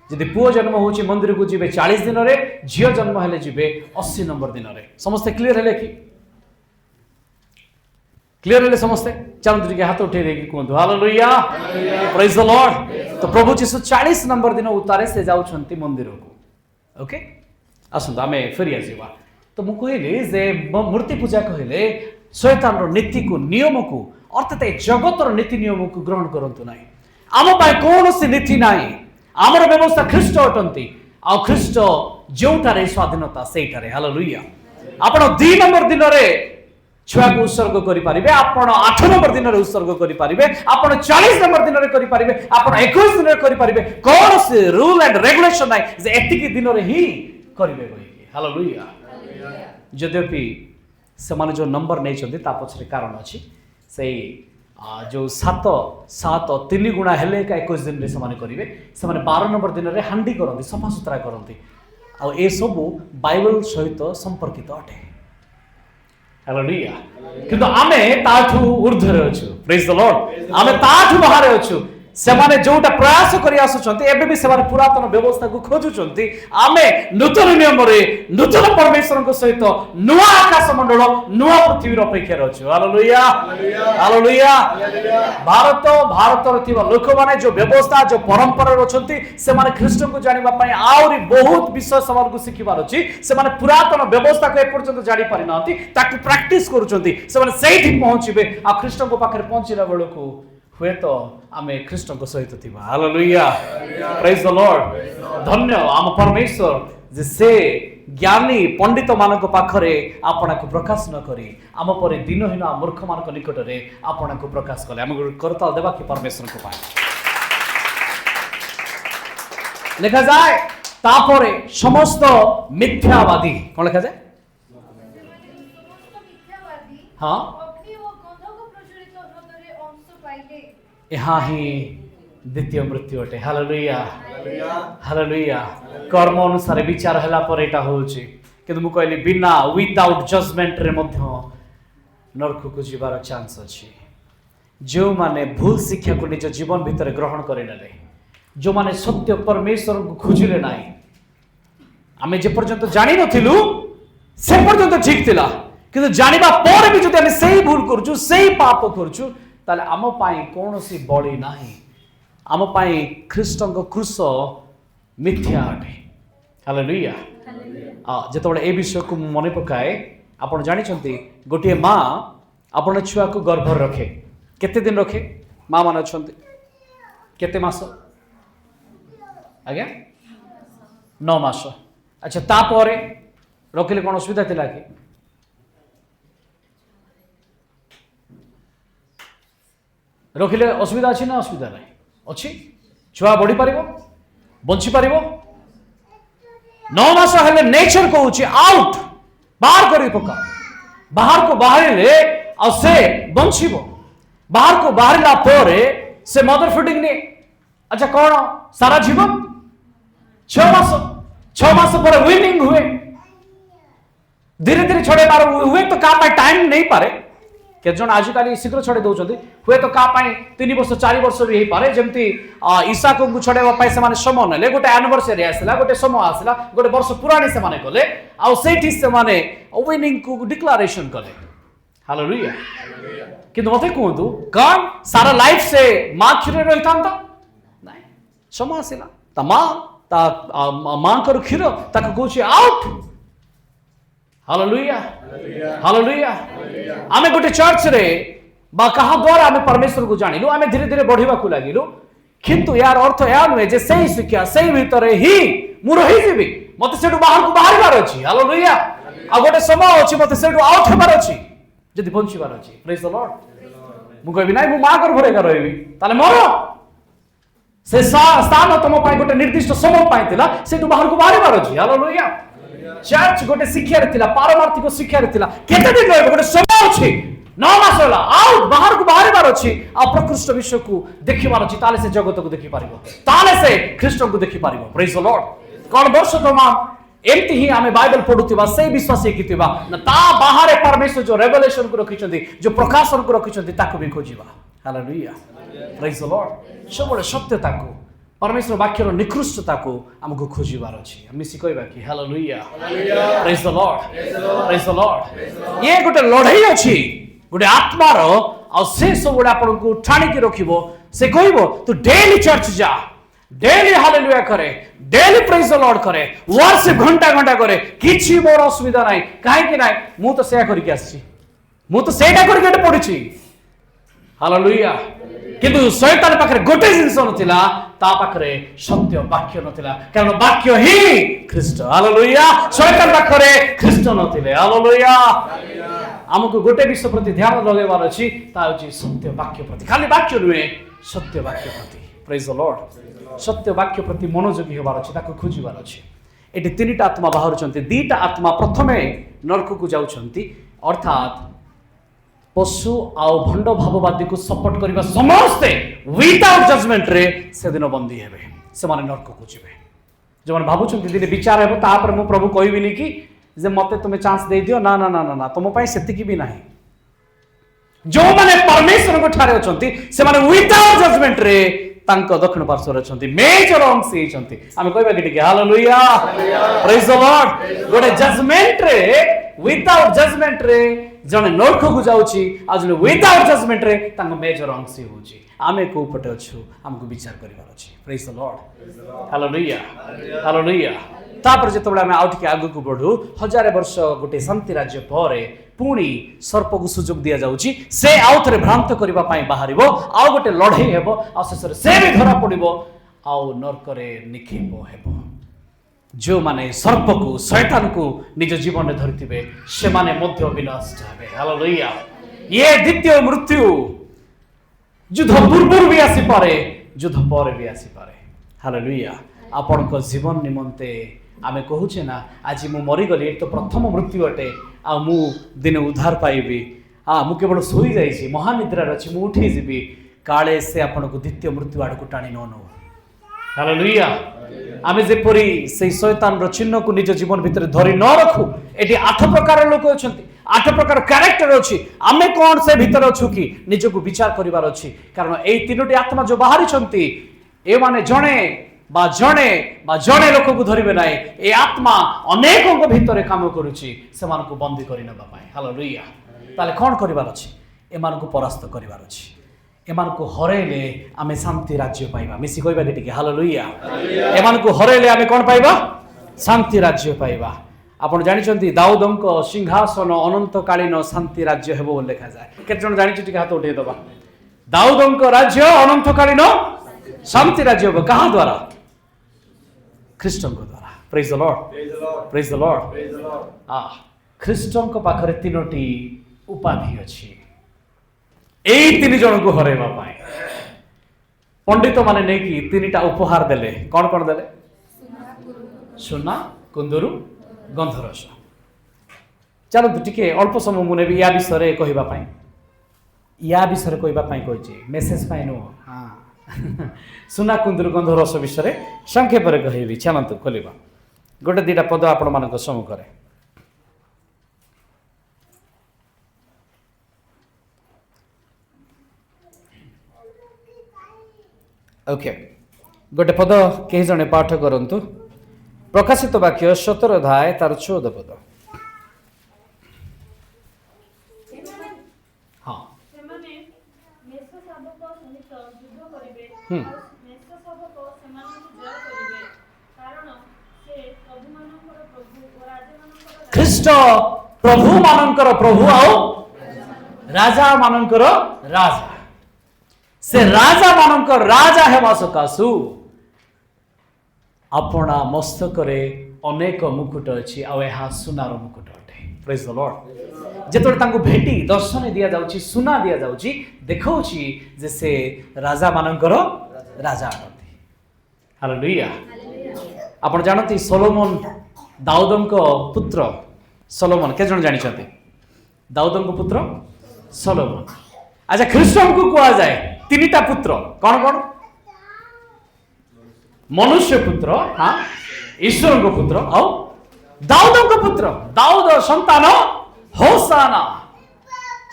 जदि पुओ जन्म होची मंदिर को जीवे 40 दिन रे झियो जन्म हेले जीवे 80 नंबर दिन रे समस्त क्लियर हेले कि क्लियर हेले समस्ते चलते टिके हाथ उठे देकी कहंतु हालेलुया प्रेज द लॉर्ड तो प्रभु यीशु 40 नंबर दिन उतारे से जाउछंती मंदिर को ओके आसुन आमे फेरी आसीबा तो मु कहली जे मूर्ति पूजा कहले शैतान रो नीति को नियम को अर्थात जगत रो नीति नियम को ग्रहण करंतु नाही आम पाए कोनोसी नीति नाही आमर व्यवस्था ख्रीष्ट अटंती आ ख्रीष्ट जोटारे स्वाधीनता सेठारे हालेलुया आपण 2 नंबर दिन रे छुआ को उत्सर्ग करि पारिबे आपण 8 नंबर दिन रे उत्सर्ग करि पारिबे आपण 40 नंबर दिन रे करि पारिबे आपण 21 दिन रे करि पारिबे कोन से रूल एंड रेगुलेशन नाही जे एतिकी दिन रे ही करिवे गई हालेलुया यद्यपि समान जो नंबर नै छथि ता पछरे कारण अछि सेही जो 7 3 गुणा हेले का 21 दिन रे समान करिवे समान 12 नंबर दिन रे हांडी करंती सफा सुतरा करंती आ ए सब बाइबल सहित संपर्कित अटे हालेलुया किंतु आमे ताठू ऊर्ध्वरे अछु प्रेज द लॉर्ड आमे ताठू बाहर अछु सेमाने जोटा प्रयास करि आसुचंती एबे भी सेमाने पुरातन व्यवस्था को खोजुचंती आमे नूतन नियम रे नूतन परमेश्वर को सहित नुआ आकाश मंडल नुआ पृथ्वी रो अपेक्षा रहछु हालेलुया हालेलुया भारत रे थिबा लोक माने जो व्यवस्था जो परंपरा रछंती सेमाने ख्रीष्ट को जानिबा पई आउरी बहुत विषय समान को सिखिबार अछि सेमाने पुरातन व्यवस्था को एपर्यंत जानि पारि नांती ताकू प्रैक्टिस करूचंती सेमाने सेठी पहुंचीबे आ ख्रीष्ट को पाखरे पहुंचिला बेलको हुए तो आमे ख्रीष्ट को सहित थिबा हालेलुया प्रेज द लॉर्ड धन्य आम परमेश्वर जे से ज्ञानी पंडित मानक पाखरे आपना को प्रकाश न करी आम परे दिनहीन मूर्ख मानक निकट रे आपना को प्रकाश कले आम करताल देबा कि परमेश्वर को पाए लिखा जाए तापरे समस्त मिथ्यावादी कोन लिखा जाए हां यहाँ ही द्वितीय मृत्यु अटे हालेलुया हालेलुया कर्म अनुसार विचार हला पर एटा होउची କିନ୍ତୁ ମୁଁ କହିଲି ବିନା ୱିଦାଉଟ୍ ଜଜମେଣ୍ଟ ରେ ମଧ୍ୟ ନରକକୁ ଯିବାର ଚାନ୍ସ ଅଛି। ଯେଉଁମାନେ ଭୁଲ ଶିକ୍ଷାକୁ ନିଜ ଜୀବନ ଭିତରେ ଗ୍ରହଣ କରିନେଲେ, ଯେଉଁମାନେ ସତ୍ୟ ପରମେଶ୍ୱରଙ୍କୁ ଖୋଜିଲେ ନାହିଁ, ଆମେ ଯେ ପର୍ଯ୍ୟନ୍ତ ଜାଣିନଥିଲୁ ସେ ପର୍ଯ୍ୟନ୍ତ ଠିକ ଥିଲା, କିନ୍ତୁ ଜାଣିବା ପରେ ବି ଯଦି ଆମେ ସେଇ ଭୁଲ କରୁଛୁ, ସେଇ ପାପ କରୁଛୁ, ତାହେଲେ ଆମ ପାଇଁ କୌଣସି ବଳି ନାହିଁ। ଆମ ପାଇଁ ଖ୍ରୀଷ୍ଟଙ୍କ କ୍ରୁଶ ମିଥ୍ୟା ଅଟେ। ହାଲେଲୁୟା। ଯେତେବେଳେ ଏ ବିଷୟକୁ ମୁଁ ମନେ ପକାଏ, ଆପଣ ଜାଣିଛନ୍ତି ଗୋଟିଏ ମା ଆପଣ ଛୁଆକୁ ଗର୍ଭରେ ରଖେ, କେତେ ଦିନ ରଖେ? ମା ମାନେ ଅଛନ୍ତି, କେତେ ମାସ? ଆଜ୍ଞା 9 ମାସ। ଆଚ୍ଛା, ତାପରେ ରଖିଲେ କ'ଣ ଅସୁବିଧା ଥିଲା କି? ରଖିଲେ ଅସୁବିଧା ଅଛି ନା ଅସୁବିଧା ନାହିଁ? ଅଛି। ଛୁଆ ବଢି ପାରିବ, ବଞ୍ଚି ପାରିବ। 9 ମାସ ହେଲେ ନେଚର କହୁଛି ଆଉଟ, ବାହାର କରି ପକା। ବାହାରକୁ ବାହାରିଲେ ଆଉ ସେ ବଞ୍ଚିବ। ବାହାରକୁ ବାହାରିଲା ପରେ ସେ ମଦର ଫିଡିଂ ନିଏ। ଆଚ୍ଛା, କ'ଣ ସାରା ଜୀବନ? 6 ମାସ। 6 ମାସ ପରେ ୱିନିଂ ହୁଏ। ଧୀରେ ଧୀରେ ଛଡେଇବାର ହୁଏ ତ କାହା ପାଇଁ ଟାଇମ ନେଇ ପାରେ। କେତେ ଜଣ ଆଜିକାଲି ଶୀଘ୍ର ଛଡେଇ ଦଉଛନ୍ତି, ହୁଏତ କାହା ପାଇଁ 3 ବର୍ଷ 4 ବର୍ଷ ବି ହେଇପାରେ। ଯେମିତି ଇସାକଙ୍କୁ ଛଡେଇବା ପାଇଁ ସେମାନେ ସମୟ ନେଲେ, ଗୋଟେ ଆନିଭର୍ସରୀ ଆସିଲା, ଗୋଟେ ସମୟ ଆସିଲା, ଗୋଟେ ବର୍ଷ ପୁରାଣି ସେମାନେ କଲେ, ଆଉ ସେଇଠି ସେମାନେ ୱିନିଂକୁ ଡିକ୍ଲାରେସନ କଲେ। ହାଲେଲୁୟା। କିନ୍ତୁ ମତେ କୁହନ୍ତୁ, କ'ଣ ସାରା ଲାଇଫ ସେ ମା କ୍ଷୀରରେ ରହିଥାନ୍ତା? ନାଇଁ, ସମୟ ଆସିଲା, ତା ମାଙ୍କର କ୍ଷୀର ତାକୁ କହୁଛି ଆଉଟ। Hallelujah, hallelujah. ଆମେ ଗୋଟେ ଚର୍ଚ୍ଚରେ বা କାହା ଦ୍ୱାରା ଆମେ ପରମେଶ୍ୱରକୁ ଜାଣିଲୁ, ଆମେ ଧୀରେ ଧୀରେ ବଢିବାକୁ ଲାଗିଲୁ। କିନ୍ତୁ ୟାର ଅର୍ଥ ଏହା ନୁହେଁ ଯେ ସେଇ ଶିକ୍ଷା, ସେଇ ଭିତରେ ହିଁ ମୁଁ ରହିଯିବି। ମତେ ସେଠୁ ବାହାରକୁ ବାହାରିବାର ଅଛି। ହାଲେଲୁୟା। ଆଉ ଗୋଟେ ସମୟ ଅଛି, ମତେ ସେଠୁ ଆଉଟ ହେବାର ଅଛି ଯଦି ବଞ୍ଚିବାର ଅଛି। ପ୍ରେଜ୍ ଦ ଲର୍ଡ। ମୁଁ କହିବି ନାଇଁ, ମୁଁ ମା ଗର୍ଭରେ ଏକା ରହିବି, ତାହେଲେ ମୋର ସେ ସ୍ଥାନ ତମ ପାଇଁ ଗୋଟେ ନିର୍ଦ୍ଦିଷ୍ଟ ସମୟ ପାଇଁ ଥିଲା, ସେଠୁ ବାହାରକୁ ବାହାରିବାର ଅଛି। ହାଲେଲୁୟା। ଚର୍ଚ୍ଚ ଗୋଟେ ଶିକ୍ଷାରେ ଥିଲା, ପାରମାର୍ଥିକ ଶିକ୍ଷାରେ ଥିଲା। କେତେ ଦିନ ରହିବ? ଗୋଟେ ସମୟ ଅଛି। 9 ମାସ ହେଲା, ଆଉ ବାହାରକୁ ବାହାରିବାର ଅଛି, ଆଉ ପ୍ରକୃଷ୍ଟ ବିଶ୍ୱକୁ ଦେଖିବାର ଅଛି। ତାହେଲେ ସେ ଜଗତକୁ ଦେଖିପାରିବ, ତାହେଲେ ସେ ଖ୍ରୀଷ୍ଟଙ୍କୁ ଦେଖିପାରିବ। ପ୍ରେଜ୍ ଦ ଲର୍ଡ। କ'ଣ ବର୍ଷ ତମାମ ଏମିତି ହିଁ ଆମେ ବାଇବେଲ ପଢୁଥିବା, ସେଇ ବିଶ୍ୱାସ ହେଇକିଥିବା ନା ତା ବାହାରେ ପରମେଶ୍ୱର ଯୋଉ ରେଭେଲେସନକୁ ରଖିଛନ୍ତି, ଯୋଉ ପ୍ରକାଶନକୁ ରଖିଛନ୍ତି, ତାକୁ ବି ଖୋଜିବା। ହାଲେଲୁୟା। ପ୍ରେଜ୍ ଦ ଲର୍ଡ। ସବୁବେଳେ ସତ୍ୟତାକୁ, ପରମେଶ୍ୱର ବାକ୍ୟର ନିକୃଷ୍ଟତାକୁ ଆମକୁ ଖୋଜିବାର ଅଛି। ମିଶି କହିବା କି ହାଲେଲୁୟା, ପ୍ରେଜ୍ ଦ ଲର୍ଡ, ପ୍ରେଜ୍ ଦ ଲର୍ଡ। ଇଏ ଗୋଟେ ଲଢେଇ ଅଛି, ଗୋଟେ ଆତ୍ମାର, ଆଉ ସେ ସବୁବେଳେ ଆପଣଙ୍କୁ ଠାଣିକି ରଖିବ। ସେ କହିବ ତୁ ଡେଲି ଚର୍ଚ୍ଚ ଯା, ଡେଲି ହାଲେଲୁୟା କରେ, ଡେଲି ପ୍ରେଜ୍ ଦ ଲର୍ଡ କରେ, ୱାର୍ସିପ ଘଣ୍ଟା ଘଣ୍ଟା କରେ, କିଛି ମୋର ଅସୁବିଧା ନାହିଁ। କାହିଁକି ନାହିଁ? ମୁଁ ତ ସେୟା କରିକି ଆସିଛି, ମୁଁ ତ ସେଇଟା କରିକି ଏଠି ପଢିଛି। ହାଲେଲୁୟା। କିନ୍ତୁ ଶୈତାନ ପାଖରେ ଗୋଟେ ଜିନିଷ ନଥିଲା, ତା ପାଖରେ ସତ୍ୟ ବାକ୍ୟ ନଥିଲା, କାରଣ ବାକ୍ୟ ହିଁ ଖ୍ରୀଷ୍ଟ। ହାଲେଲୁୟା। ଶୈତାନ ପାଖରେ ଖ୍ରୀଷ୍ଟ ନଥିଲେ। ହାଲେଲୁୟା। ଆମକୁ ଗୋଟେ ବିଷୟ ପ୍ରତି ଧ୍ୟାନ ଲଗାଇବାର ଅଛି, ତା ହେଉଛି ସତ୍ୟ ବାକ୍ୟ ପ୍ରତି। ଖାଲି ବାକ୍ୟ ନୁହେଁ, ସତ୍ୟ ବାକ୍ୟ ପ୍ରତି। ପ୍ରେଜ୍ ଦ ଲର୍ଡ। ସତ୍ୟ ବାକ୍ୟ ପ୍ରତି ମନୋଯୋଗୀ ହେବାର ଅଛି, ତାକୁ ଖୋଜିବାର ଅଛି। ଏଠି 3ଟା ଆତ୍ମା ବାହାରୁଛନ୍ତି। 2ଟା ଆତ୍ମା ପ୍ରଥମେ ନରକକୁ ଯାଉଛନ୍ତି, ଅର୍ଥାତ୍ ପଶୁ ଆଉ ଭଣ୍ଡ ଭାବବାଦୀକୁ ସପୋର୍ଟ କରିବା ସମସ୍ତେ ୱିଦାଉଟ୍ ଜଜମେଣ୍ଟରେ ସେଦିନ ବନ୍ଦୀ ହେବେ, ସେମାନେ ନରକକୁ ଯିବେ। ଯେଉଁମାନେ ଭାବୁଛନ୍ତି ଦିନେ ବିଚାର ହେବ, ତାପରେ ମୁଁ ପ୍ରଭୁ କହିବିନି କି ଯେ ମତେ ତୁମେ ଚାନ୍ସ ଦେଇଦିଅ, ନା ନା ନା ନା, ତୁମ ପାଇଁ ସେତିକି ବି ନାହିଁ। ଯେଉଁମାନେ ପରମେଶ୍ୱରଙ୍କ ଠାରେ ଅଛନ୍ତି, ସେମାନେ ୱିଦାଉଟ୍ ଜଜମେଣ୍ଟରେ ତାଙ୍କ ଦକ୍ଷିଣ ପାର୍ଶ୍ୱରେ ଅଛନ୍ତି, ମେଜର ଅଂଶ ହେଇଛନ୍ତି। ଆମେ କହିବା କି ଟିକେ ହାଲେଲୁୟା, ପ୍ରେଜ୍ ଦ ଲର୍ଡ। ଗୋଟେ ଜଜମେଣ୍ଟରେ, ୱିଦାଉଟ୍ ଜଜମେଣ୍ଟରେ ଜଣେ ନରକକୁ ଯାଉଛି, ଆଉ ଜଣେ ୱିଦାଉଟ୍ ଜଜମେଣ୍ଟରେ ତାଙ୍କ ମେଜର ଅଂଶ ହେଉଛି। ଆମେ କୋଉ ପଟେ ଅଛୁ, ଆମକୁ ବିଚାର କରିବାର ଅଛି। ପ୍ରେଜ୍ ଦ ଲର୍ଡ। Hallelujah, hallelujah. ତାପରେ ଯେତେବେଳେ ଆମେ ଆଉ ଟିକେ ଆଗକୁ ବଢୁ, 1000 ବର୍ଷ ଗୋଟେ ଶାନ୍ତି ରାଜ୍ୟ ପରେ ପୁଣି ସର୍ପକୁ ସୁଯୋଗ ଦିଆଯାଉଛି। ସେ ଆଉ ଥରେ ଭ୍ରାନ୍ତ କରିବା ପାଇଁ ବାହାରିବ, ଆଉ ଗୋଟେ ଲଢେଇ ହେବ, ଆଉ ଶେଷରେ ସେ ବି ଧରା ପଡିବ, ଆଉ ନରକରେ ନିକ୍ଷେପ ହେବ। ଯେଉଁମାନେ ସର୍ପକୁ, ଶୈତାନକୁ ନିଜ ଜୀବନରେ ଧରିଥିବେ, ସେମାନେ ମଧ୍ୟ ବିନଷ୍ଟ ହେବେ। ହାଲେଲୁୟା। ଇଏ ଦ୍ୱିତୀୟ ମୃତ୍ୟୁ ଯୁଦ୍ଧ ପୂର୍ବରୁ ବି ଆସିପାରେ, ଯୁଦ୍ଧ ପରେ ବି ଆସିପାରେ। ହାଲେଲୁୟା। ଆପଣଙ୍କ ଜୀବନ ନିମନ୍ତେ ଆମେ କହୁଛେ ନା, ଆଜି ମୁଁ ମରିଗଲି, ଏଠି ତ ପ୍ରଥମ ମୃତ୍ୟୁ ଅଟେ, ଆଉ ମୁଁ ଦିନେ ଉଦ୍ଧାର ପାଇବି, ମୁଁ କେବଳ ଶୋଇଯାଇଛି, ମହାନିଦ୍ରାରେ ଅଛି, ମୁଁ ଉଠିଯିବି, କାଳେ ସେ ଆପଣଙ୍କୁ ଦ୍ୱିତୀୟ ମୃତ୍ୟୁ ଆଡ଼କୁ ଟାଣି ନ ନେଉ। हालेलुया आमे जेपरी से शैतान रो चिन्ह को निज जीवन भितर धरि न रखु एटी 8 प्रकार लोक अछंती 8 प्रकार कैरेक्टर अछि आमे कोन से भीतर अछु कि निज को विचार करिवार अछि कारण एई तीनोटी आत्मा जो बाहरी छंती ए माने जणे लोक को धरिबे नाही ए आत्मा अनेकों को भीतर काम करूची समान को बंदी करि नबा पाए हालेलुया ताले कोन करिवार अछि एमान को परास्त करिवार अछि एमान को हरेले आमे शांति राज्य पाइबा मिसी कहबा कि टिके हालेलुया एमान को हरेले आमे कोन पाइबा शांति राज्य पाइबा आपण जानि छंती दाऊदंक सिंहासन अनंत कालीन शांति राज्य हेबो बोल लिखा जाय केते जण जानि टिके हाथ उठे दबा दाऊदंक राज्य अनंत कालीन शांति राज्य हेबो कहा द्वारा ख्रीष्टन को द्वारा praise the Lord praise the Lord ख्रीष्टन को पाखरे तीनोटी उपाधि अछि एई तीन जन को हरेबा पाए पंडित माने नै कि तीनटा उपहार देले कोन कोन देले सुना कुंदुरु गंधरस चलो टिके अल्प समय मुने भी या विषय कहबा पाए या विषय कहबा पाए कहछि मेसेज पाए नो हां सुना कुंदुरु गंधरस विषय संक्षेप रे कहबी चलंतु खोलिबा गोटे दीटा पद आपण मानक सम्मुख रे ओके गोटे पद कई जने पाठ करंतु प्रकाशित वाक्य 17 अध्याय तार 14 पद हाँ ସେମାନେ ମେଷ ଶାବକ ସହିତ ଯୁଦ୍ଧ କରିବେ ଆଉ ମେଷ ଶାବକ ସେମାନଙ୍କୁ ଜୟ କରିବେ କାରଣ ସେ ପ୍ରଭୁମାନଙ୍କର ପ୍ରଭୁ ଓ ରାଜାମାନଙ୍କର ଖ୍ରୀଷ୍ଟ ପ୍ରଭୁ ମାନଙ୍କର ପ୍ରଭୁ ଆଉ ରାଜା ମାନଙ୍କର ରାଜା से राजा मानकर राजा हेबा सकासु अपना मस्तक रे अनेक मुकुट अछि आ एहा सुनार मुकुट अटे प्रेज द लॉर्ड जेतोर तांको भेटी दर्शन दिया जाउची सुना दिया जाउची देखौची जे से राजा मानकर राजा अटନ୍ତି हालेलुया आपण जानती सोलोमन दाऊदंक पुत्र सोलोमन के जण जानि छथि दाऊदंक पुत्र सोलोमन अच्छा ख्रीष्टन को कुआ जाए तीनटा पुत्र कौन कौन मनुष्य पुत्र हाँ ईश्वर को पुत्र और दाऊद को पुत्र दाऊद संतान होसाना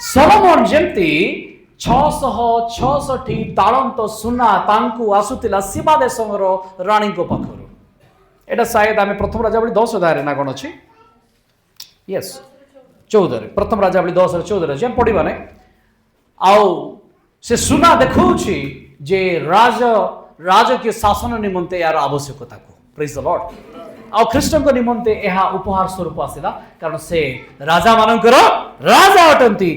सोलोमन जेंती 666 तालंत सुना तांकु आसुतिला शिवा देशर रानी को पाखरु एटा शायद आमे प्रथम राजावली 10 अध्याय ना कोन अछि यस 14 प्रथम राजावली 10 रे 14 रे हम पढिबा नै आउ से सुना देखौछि जे राजकीय शासन निमंते यार आवश्यकता को प्रेज द लॉर्ड आ ख्रीष्टन को निमंते एहा उपहार स्वरूप आसिला कारण से राजा मानकर राजा अटंती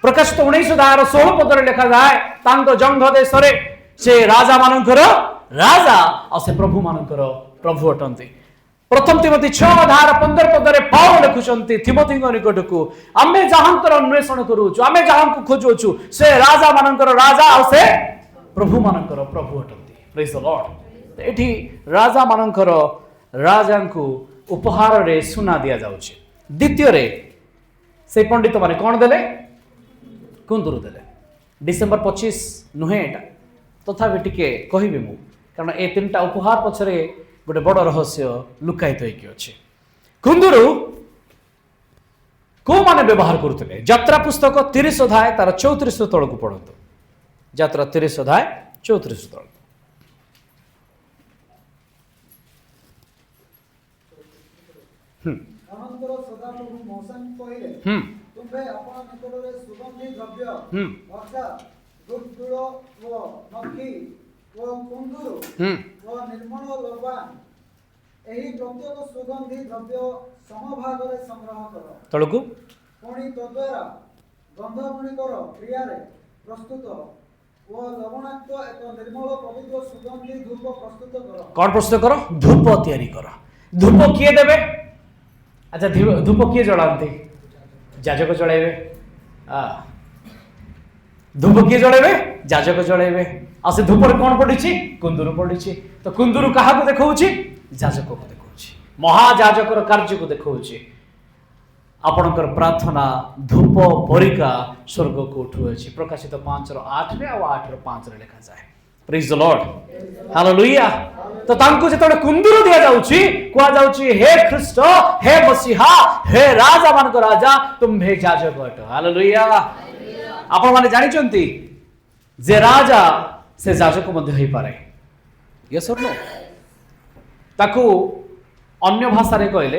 प्रकाशित 19 अध्याय 16 पद रे लिखा जाय तांको जंघ देशरे से राजा मानकर राजा आ से प्रभु मानकर प्रभु अटंती प्रथम तिमोथी 6 अध्याय 15 पद रे पाउल लिखुचंती तिमोथी निकट को आमे जहांकर अन्वेषण करूछु आमे जहां को खोजुछु से राजा मानकर राजा आ से प्रभु मानकर प्रभु अटंती प्रेज द लॉर्ड एठी राजा मानकर राजा को उपहार रे सुना दिया जाउछि द्वितीय रे से पंडित माने कोन देले कुंदुरु देले डिसेंबर 25 नुहे एटा तथापि टिके कहिबे मु कारण ए तीनटा उपहार पछरे गोटे बड़ रहस्य लुकायित होइकी अछि कुंदुरु को माने व्यवहार करथले यात्रा पुस्तक 30 अध्याय तार 34 तळ को पढंतु यात्रा 30 अध्याय 34 तळ अनंतर सदाप्रभु मौसम कहिले तुम्हे अपना निकटरे सुगंधी द्रव्य अर्थात दुर्दुळ व नखी व कुंदुरु व निर्मल लबान एही प्रत्येक सुगंधी द्रव्य समभागरे संग्रह कर तळकु पुणी तद्वारा गंधमुनिकर क्रियारे प्रस्तुत व लवणाक्त एक निर्मल पवित्र सुगंधी धूप प्रस्तुत कर कौन प्रस्तुत करो धूप तैयारी करो धूप किए देबे अच्छा धूप किए जलांती जाजक जलाइबे धूप किए जलाइबे जाजक जलाइबे आ से धूप रे कोन पडिछि कुंदुरु पडिछि तो कुंदुरु काहा को देखौछि जाजक को देखौछि महाजाजकर कार्य को देखौछि आपणकर प्रार्थना धूप परिका स्वर्ग को उठुअछि प्रकाशित 5 रो 8 रे आ 8 रो 5 रे लिखा जाय प्रेज द लॉर्ड हालेलुया। तो तांको जेतबे कुंदूर दिया जाउची कुआ जाउची हे ख्रीष्ट हे मसीहा हे राजा मानको राजा तुम्भे याजक अट हालेलुया। आपण माने जानि चंती जे राजा से याजक मध्ये होई पारे यस और नो ताकू अन्य भाषा रे कहले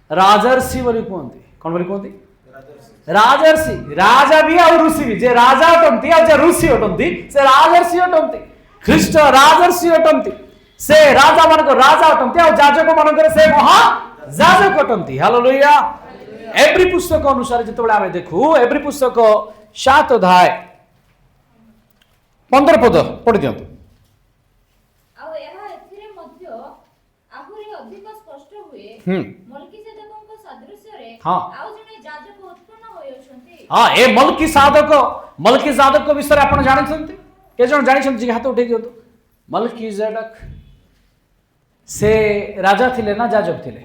राजर्षि बोली कहते कौन बोली कहते राजर्षि राजा भी और ऋषि भी जे राजा अटंती और जे ऋषि अटंती से राजर्षि अटंती ख्रीष्ट राजर्षि अटंती से राजा मानक राजा अटंती और याजक मानक से महा याजक अटंती हालेलुया। एब्री पुस्तक अनुसार जेतबेले आमे देखु एब्री पुस्तक 7 अध्याय 15 पद पढ़ि दियंतु। ଆଉ ଏହା ଏଥିରେ ମଧ୍ୟ ଆହୁରି ଅଧିକ ସ୍ପଷ୍ଟ ହୁଏ ମଲ୍କିସେଦକଙ୍କ ସଦୃଶ୍ୟରେ ହଁ। ଆଉ ଜଣେ ଯାଜକ ଉତ୍ପନ୍ନ ହୋଇଅଛନ୍ତି। हाँ ए मल्की साधक विषय आप जानते के जन जानते हाथ उठे दियो मल्की जादक से राजा थिले ना याजक थिले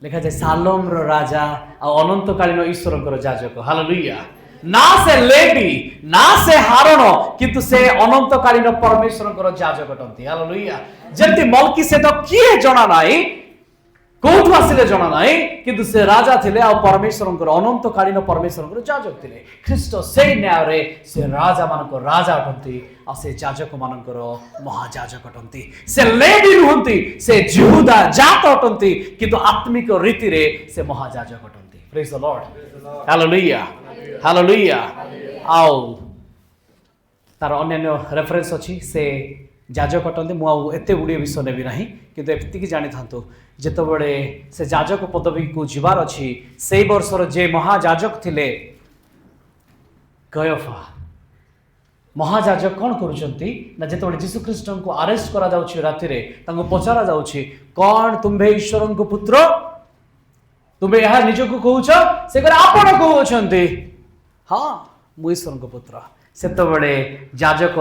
लिखा जाए सालोम रो राजा और अनंतकालीन ईश्वर याजक हालेलुया। ना से लेवी ना से हारण किंतु से अनंतकालीन परमेश्वर याजक अटंती हालेलुया। जंती मल्कीसेदक किए जना नाही कोठु आसिले जना नाही किंतु से राजा थिले और परमेश्वर अनंतकालीन परमेश्वर याजक थिले ख्रीष्ट से न्याय रे से राजा मानको राजा अटंती और से याजक मानकर महायाजक अटंती से लेवी नुहंती से यहूदा जात अटंती किंतु आत्मिक रीति रे से महायाजक अटंती praise the Lord hallelujah hallelujah. आओ तार अन्य रेफरेंस अछि से याजक अटंती मु एते गुडी विषय नेबी नाही किंतु एतिकी जानि थांतो जेतबेले से याजक पदवी को जीवार अछि से वर्षर जे महायाजक थिले कयफा महायाजक कौन करुचंती ना जेतबेले यीशु ख्रीष्ट को अरेस्ट करा जाउछि राति रे तांको पचारा जाउछि कौन तुम्भे ईश्वर को पुत्र तुम्भे यह निज को कहउछ से करे आपण कहउछंती हाँ मु ईश्वर को पुत्र सेतबेले याजक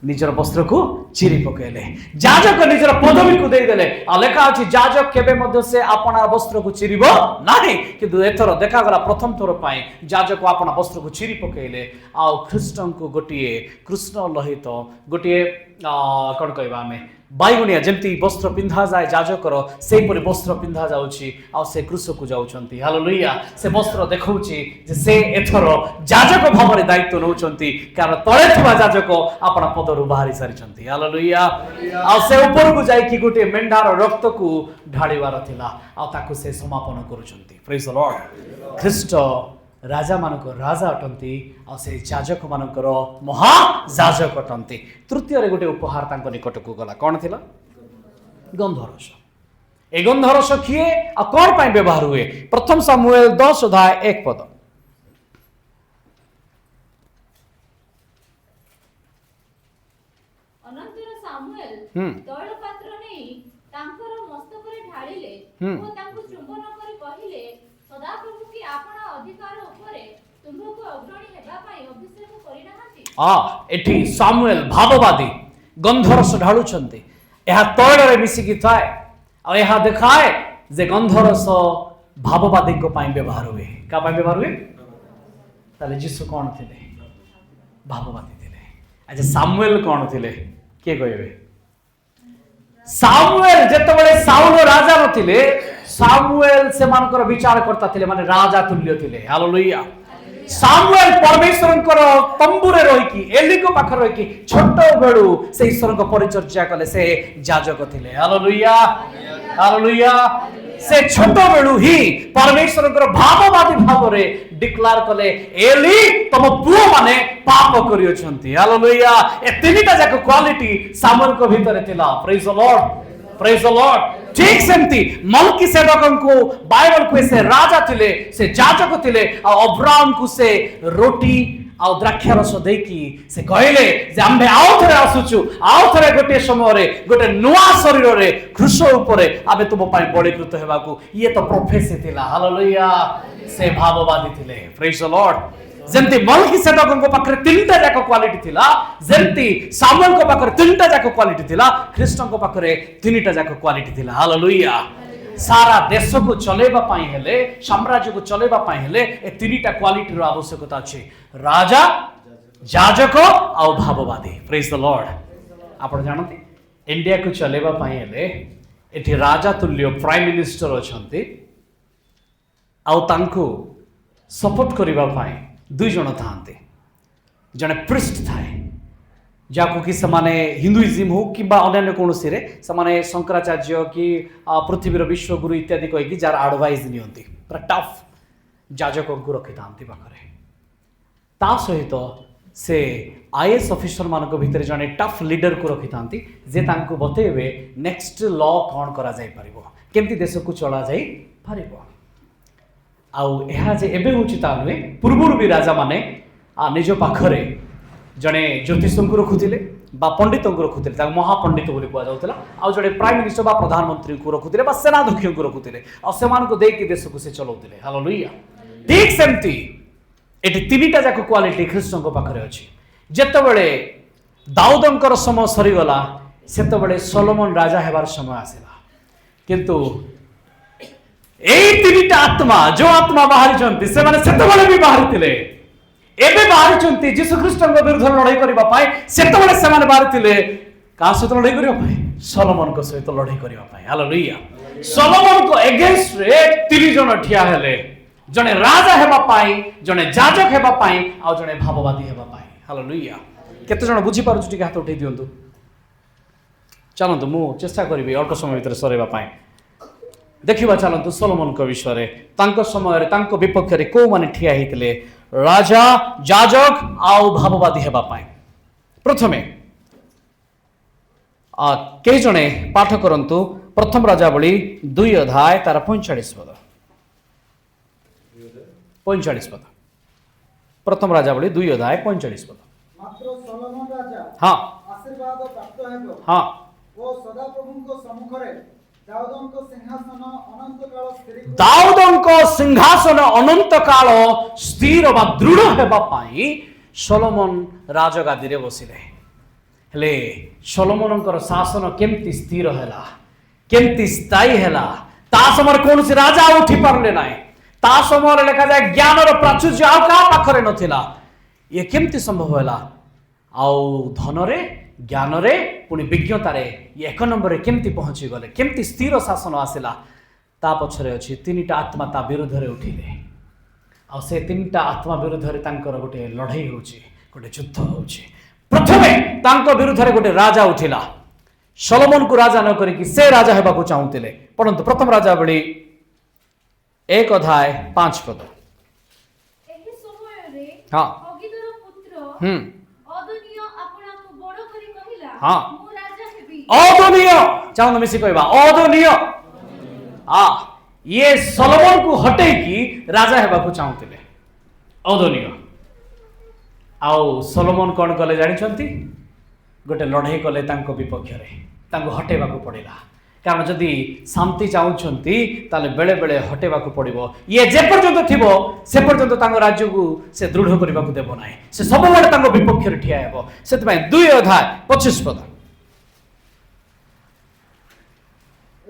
निजर वस्त्र को चिरी पकेले याजक निजर पदवी को देदेले आ लेखा अछि याजक केबे मध्ये से आपना वस्त्र को चिरिबो नाही किंतु एथर देखा गला प्रथम थोर पाए याजक आपना वस्त्र को चिरी पकेले आ ख्रीष्ट को गोटिए कृष्ण लहित गोटिए कोन कहबा हमें बाइगुनिया जमती वस्त्र पिंधा जाए याजकर से परि वस्त्र पिंधा जाउछि आ से क्रूस को जाउछंती हालेलुया। से वस्त्र देखौछि जे से एथर याजक भाବରେ दायित्व नउछंती कारण तळे थिबा याजक आपन पदरु बाहरी सारिछंती हालेलुया। आ से ऊपर को जाई कि गोटे मेंढार रक्त को ढाळीवार थिला आ ताकू से समापन करूछंती प्रेज द लॉर्ड। ख्रीष्ट राजा मानक राजा अटंती आ से याजक मानकर महा याजक अटंती। तृतीय रे गोटे उपहार तांको निकट को गला कोन थिला गंधरस ए गंधरस किए आ कोन पय व्यवहार हुए प्रथम शमूएल 10 अध्याय 1 पद अनंतर सामुएल तैल पात्र नै तांकर मस्तकरे ढाळिले ओ तांको चुंबन करी कहिले सदाप्रभु की आपन अधिकार उपरे तुमको अग्रणी हेबा पई अभिषेक करिनाहांती। एठी सामुएल भाववादी गंधरस ढाळुछंती एहा तैल रे मिसी की थाए आ एहा देखाए जे गंधरस भाववादी को पय व्यवहार हुए का पय व्यवहार हुए ताले यीशु कोन थिले भाववादी थिले। अच्छा सामुएल कोन थिले के कहबे सामुएल जेतबेले साउल राजा नथिले सामुएल से मानकर विचार करता थिले माने राजा तुल्य थिले हालेलुया। सामुएल परमेश्वर तंबुरे रही एली को पाखर रही छोट बेलू से ईश्वर को परिचर्या कले से याजक थिले हालेलुया हालेलुया। से छोट बेलू ही परमेश्वर भाववादी भाव रे डिक्लेयर कले एली तम पुओ माने पाप करियोछंती हालेलुया। ए तीनटा जाक क्वालिटी सामुएल को भीतर थिला praise the Lord praise the Lord. ठीक सेमती मल्कीसेदक को बाइबल को से राजा थिले से याजक थिले आ अब्राहम को से रोटी आ द्राक्षारस देकी से कहले जे आम्भे आउ थरे आसुचु आउ थरे गोटे समय रे गोटे नुआ शरीर रे क्रूस ऊपरे आबे तुम पय बलिकृत हेबा को ये तो प्रोफेसी थिला हालेलुया। से भाववादी थिले प्रेज द लॉर्ड। जेंती मल्कीसेदक को पाखरे तीनटा जाक क्वालिटी थिला जेंती सामुएल को पाखरे तीनटा जाक क्वालिटी थिला ख्रीष्ट को पाखरे तीनटा जाक क्वालिटी थिला हालेलुया। सारा देश को चलेबा पाई हेले साम्राज्य को चलेबा पाई हेले ए तीनटा क्वालिटी रो आवश्यकता अछि राजा ଯାଜକ ଆଉ ଭାବବାଦୀ। ପ୍ରେଜ୍ ଦ ଲର୍ଡ। ଆପଣ ଜାଣନ୍ତି ଇଣ୍ଡିଆକୁ ଚଲେଇବା ପାଇଁ ହେଲେ ଏଠି ରାଜା ତୁଲ୍ୟ ପ୍ରାଇମ ମିନିଷ୍ଟର ଅଛନ୍ତି, ଆଉ ତାଙ୍କୁ ସପୋର୍ଟ କରିବା ପାଇଁ 2 ଜଣ ଥାଆନ୍ତି। ଜଣେ ପ୍ରିଷ୍ଟ ଥାଏ, ଯାହାକୁ କି ସେମାନେ ହିନ୍ଦୁଇଜିମ୍ ହଉ କିମ୍ବା ଅନ୍ୟାନ୍ୟ କୌଣସିରେ ସେମାନେ ଶଙ୍କରାଚାର୍ଯ୍ୟ କି ପୃଥିବୀର ବିଶ୍ୱଗୁରୁ ଇତ୍ୟାଦି କହିକି ଯାହାର ଆଡଭାଇସ୍ ନିଅନ୍ତି। ପୁରା ଟଫ୍ ଯାଜକଙ୍କୁ ରଖିଥାନ୍ତି ପାଖରେ। ତା ସହିତ ସେ ଆଇଏଏସ୍ ଅଫିସର ମାନଙ୍କ ଭିତରେ ଜଣେ ଟଫ୍ ଲିଡରକୁ ରଖିଥାନ୍ତି, ଯେ ତାଙ୍କୁ ବତେଇବେ ନେକ୍ସଟ ଲ କ'ଣ କରାଯାଇପାରିବ, କେମିତି ଦେଶକୁ ଚଳାଯାଇ ପାରିବ। ଆଉ ଏହା ଯେ ଏବେ ହେଉଛି ତା ନୁହେଁ, ପୂର୍ବରୁ ବି ରାଜାମାନେ ନିଜ ପାଖରେ ଜଣେ ଜ୍ୟୋତିଷଙ୍କୁ ରଖୁଥିଲେ ବା ପଣ୍ଡିତଙ୍କୁ ରଖୁଥିଲେ, ତାଙ୍କୁ ମହାପଣ୍ଡିତ ବୋଲି କୁହାଯାଉଥିଲା। ଆଉ ଜଣେ ପ୍ରାଇମ ମିନିଷ୍ଟର ବା ପ୍ରଧାନମନ୍ତ୍ରୀଙ୍କୁ ରଖୁଥିଲେ ବା ସେନାଧ୍ୟକ୍ଷଙ୍କୁ ରଖୁଥିଲେ, ଆଉ ସେମାନଙ୍କୁ ଦେଇକି ଦେଶକୁ ସେ ଚଲାଉଥିଲେ। ହାଲେଲୁୟା। ଠିକ୍ ସେମିତି ଏଠି 3ଟା ଯାକ କ୍ୱାଲିଟି ଖ୍ରୀଷ୍ଟଙ୍କ ପାଖରେ ଅଛି। ଯେତେବେଳେ ଦାଉଦଙ୍କର ସମୟ ସରିଗଲା, ସେତେବେଳେ ସଲୋମନ ରାଜା ହେବାର ସମୟ ଆସିଲା। କିନ୍ତୁ ଏଇ 3ଟା ଆତ୍ମା, ଯୋଉ ଆତ୍ମା ବାହାରିଛନ୍ତି ସେମାନେ ସେତେବେଳେ ବି ବାହାରିଥିଲେ, ଏବେ ବାହାରିଛନ୍ତି ଯୀଶୁ ଖ୍ରୀଷ୍ଟଙ୍କ ବିରୁଦ୍ଧରେ ଲଢ଼େଇ କରିବା ପାଇଁ। ସେତେବେଳେ ସେମାନେ ବାହାରିଥିଲେ କାହା ସହିତ ଲଢ଼େଇ କରିବା ପାଇଁ? ସଲୋମନଙ୍କ ସହିତ ଲଢ଼େଇ କରିବା ପାଇଁ। ହାଲେଲୁୟା। ସଲୋମନଙ୍କ ଏଗେନ୍ଷ୍ଟରେ 3 ଜଣ ଠିଆ ହେଲେ, ଜଣେ ରାଜା ହେବା ପାଇଁ, ଜଣେ ଯାଜକ ହେବା ପାଇଁ, ଆଉ ଜଣେ ଭାବବାଦୀ ହେବା ପାଇଁ। ହାଲେଲୁୟା। କେତେ ଜଣ ବୁଝିପାରୁଛୁ? ଟିକେ ହାତ ଉଠେଇ ଦିଅନ୍ତୁ। ଚାଲନ୍ତୁ ମୁଁ ଚେଷ୍ଟା କରିବି ଅଳ୍ପ ସମୟ ଭିତରେ ସରେଇବା ପାଇଁ। ଦେଖିବା ଚାଲନ୍ତୁ ସଲୋମନଙ୍କ ବିଷୟରେ, ତାଙ୍କ ସମୟରେ ତାଙ୍କ ବିପକ୍ଷରେ କୋଉମାନେ ଠିଆ ହେଇଥିଲେ ରାଜା, ଯାଜକ ଆଉ ଭାବବାଦୀ ହେବା ପାଇଁ। ପ୍ରଥମେ କେହି ଜଣେ ପାଠ କରନ୍ତୁ ପ୍ରଥମ ରାଜାବଳୀ 2 ଅଧ୍ୟାୟ ତାର 45 ପଦ। 45 ପଦ। ପ୍ରଥମ ରାଜାବଳୀ 2 ଅଧ୍ୟାୟ 45 ପଦ। ମାତ୍ର ସଲୋମନ ରାଜା ହଁ ଆଶୀର୍ବାଦ ପ୍ରାପ୍ତ ହେବ ହଁ ଓ ସଦାପ୍ରଭୁଙ୍କ ସମ୍ମୁଖରେ ଦାଉଦଙ୍କ ସିଂହାସନ ଅନନ୍ତ କାଳ ସ୍ଥିର ଦାଉଦଙ୍କ ସିଂହାସନ ଅନନ୍ତ କାଳ ସ୍ଥିର ବା ଦୃଢ଼ ହେବା ପାଇଁ ସଲୋମନ ରାଜଗାଦିରେ ବସିଲେ। ହେଲେ ସଲୋମନଙ୍କର ଶାସନ କେମିତି ସ୍ଥିର ହେଲା, କେମିତି ସ୍ଥାୟୀ ହେଲା? ତା ସମୟରେ କୌଣସି ରାଜା ଉଠି ପାରିଲେ ନାହିଁ। ତା ସମୟରେ ଲେଖାଯାଏ ଜ୍ଞାନର ପ୍ରାଚୁର୍ଯ୍ୟ ଆଉ କାହା ପାଖରେ ନଥିଲା। ଇଏ କେମିତି ସମ୍ଭବ ହେଲା? ଆଉ ଧନରେ, ଜ୍ଞାନରେ, ପୁଣି ବିଜ୍ଞତାରେ ଇଏ 1 ନମ୍ବରରେ କେମିତି ପହଞ୍ଚିଗଲେ? କେମିତି ସ୍ଥିର ଶାସନ ଆସିଲା? ତା ପଛରେ ଅଛି 3ଟା ଆତ୍ମା ତା ବିରୁଦ୍ଧରେ ଉଠିଲେ, ଆଉ ସେ 3ଟା ଆତ୍ମା ବିରୁଦ୍ଧରେ ତାଙ୍କର ଗୋଟେ ଲଢ଼େଇ ହେଉଛି, ଗୋଟେ ଯୁଦ୍ଧ ହେଉଛି। ପ୍ରଥମେ ତାଙ୍କ ବିରୁଦ୍ଧରେ ଗୋଟେ ରାଜା ଉଠିଲା, ସଲୋମନକୁ ରାଜା ନ କରିକି ସେ ରାଜା ହେବାକୁ ଚାହୁଁଥିଲେ। ପଢନ୍ତୁ ପ୍ରଥମ ରାଜାବଳୀ 1 ଅଧ୍ୟାୟ 5 ପଦ। ଏହି ସମୟରେ ହଁ ହଗିଦର ପୁତ୍ର ଅଦୋନିୟ ଆପଣାକୁ ବଡ଼ କରି କହିଲା, ହଁ। ମୁଁ ରାଜା ହେବି। ଅଦୋନିୟ, ଚାଲନ୍ତୁ ମିଶି କହିବା ଅଦୋନିୟ। ଇଏ ସଲୋମନକୁ ହଟେଇକି ରାଜା ହେବାକୁ ଚାହୁଁଥିଲେ, ଅଦୋନିୟ। ଆଉ ସଲୋମନ କ'ଣ କଲେ ଜାଣିଛନ୍ତି? ଗୋଟେ ଲଢ଼େଇ କଲେ ତାଙ୍କ ବିପକ୍ଷରେ, ତାଙ୍କୁ ହଟେଇବାକୁ ପଡ଼ିଲା। କାରଣ ଯଦି ଶାନ୍ତି ଚାହୁଁଛନ୍ତି ତାହେଲେ ବେଳେ ବେଳେ ହଟେଇବାକୁ ପଡ଼ିବ। ଇଏ ଯେପର୍ଯ୍ୟନ୍ତ ଥିବ ସେ ପର୍ଯ୍ୟନ୍ତ ତାଙ୍କ ରାଜ୍ୟକୁ ସେ ଦୃଢ଼ କରିବାକୁ ଦେବ ନାହିଁ, ସେ ସବୁବେଳେ ତାଙ୍କ ବିପକ୍ଷରେ ଠିଆ ହେବ। ସେଥିପାଇଁ 2 ଅଧ୍ୟାୟ 25 ପଦ।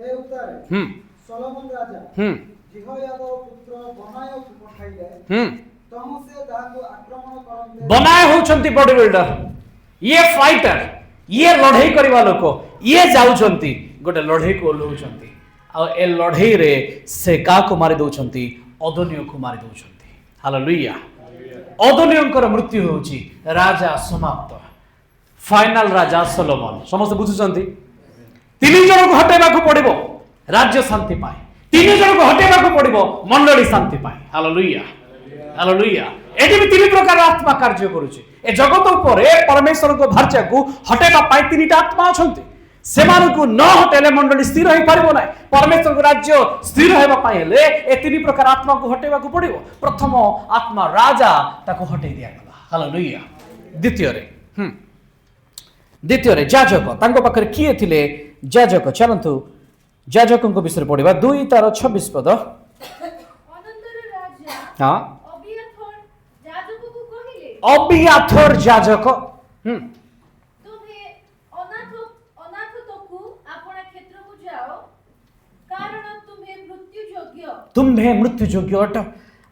ଏ ଉତ୍ତାରେ ସଲୋମନ ରାଜା ଜିହୋୟାଦାର ପୁତ୍ର ବନାୟକୁ ପଠାଇଲେ, ତମ ସେ ତାହାକୁ ଆକ୍ରମଣ କରନ୍ତେ। ବନାୟ ହେଉଛନ୍ତି ବଡି ବିଲ୍ଡର, ଇଏ ଫାଇଟର, ଇଏ ଲଢ଼େଇ କରିବା ଲୋକ। ଇଏ ଯାଉଛନ୍ତି ଗୋଟେ ଲଢ଼େଇକୁ ଓହ୍ଲଉଛନ୍ତି, ଆଉ ଏ ଲଢ଼େଇରେ ସେ କାହାକୁ ମାରି ଦଉଛନ୍ତି? ଅଦୋନିୟକୁ ମାରି ଦଉଛନ୍ତି। ହାଲେଲୁୟା। ଅଦୋନିୟଙ୍କର ମୃତ୍ୟୁ ହେଉଛି, ରାଜା ସମାପ୍ତ। ଫାଇନାଲ ରାଜା ସଲୋମନ। ସମସ୍ତେ ବୁଝୁଛନ୍ତି? 3 ଜଣଙ୍କୁ ହଟେଇବାକୁ ପଡ଼ିବ ରାଜ୍ୟ ଶାନ୍ତି ପାଇଁ, 3 ଜଣଙ୍କୁ ହଟେଇବାକୁ ପଡ଼ିବ ମଣ୍ଡଳୀ ଶାନ୍ତି ପାଇଁ। Hallelujah, hallelujah. ଏଠି ବି 3 ପ୍ରକାର ଆତ୍ମା କାର୍ଯ୍ୟ କରୁଛି। ଏ ଜଗତ ଉପରେ ପରମେଶ୍ୱରଙ୍କ ଧାର୍ଯ୍ୟକୁ ହଟେଇବା ପାଇଁ 3ଟା ଆତ୍ମା ଅଛନ୍ତି। ସେମାନଙ୍କୁ ନ ହଟେଇଲେ ମଣ୍ଡଳୀ ସ୍ଥିର ହେଇପାରିବ ନାହିଁ। ପରମେଶ୍ୱରଙ୍କ ରାଜ୍ୟ ସ୍ଥିର ହେବା ପାଇଁ ହେଲେ ଏ 3 ପ୍ରକାର ଆତ୍ମାକୁ ହଟେଇବାକୁ ପଡ଼ିବ। ପ୍ରଥମ ଆତ୍ମା ରାଜା, ତାକୁ ହଟେଇ ଦିଆଗଲା। ହାଲେଲୁୟା। ଦ୍ୱିତୀୟରେ ଯାଜକ, ତାଙ୍କ ପାଖରେ କିଏ ଥିଲେ? ଯାଜକ। ଚାଲନ୍ତୁ ଯାଜକଙ୍କ ବିଷୟରେ ପଢିବା 2 ତାର 26 ପଦ। ଅନନ୍ତର ରାଜା ହଁ ଅବିୟାଥର ଯାଜକକୁ କହିଲେ, ଅବିୟାଥର ଯାଜକ, ତୁମେ ଅନାଥତକୁ ଆପଣା କ୍ଷେତ୍ରକୁ ଯାଅ, କାରଣ ତୁମେ ମୃତ୍ୟୁ ଯୋଗ୍ୟ। ତୁମ୍ଭେ ମୃତ୍ୟୁ ଯୋଗ୍ୟ ଅଟ।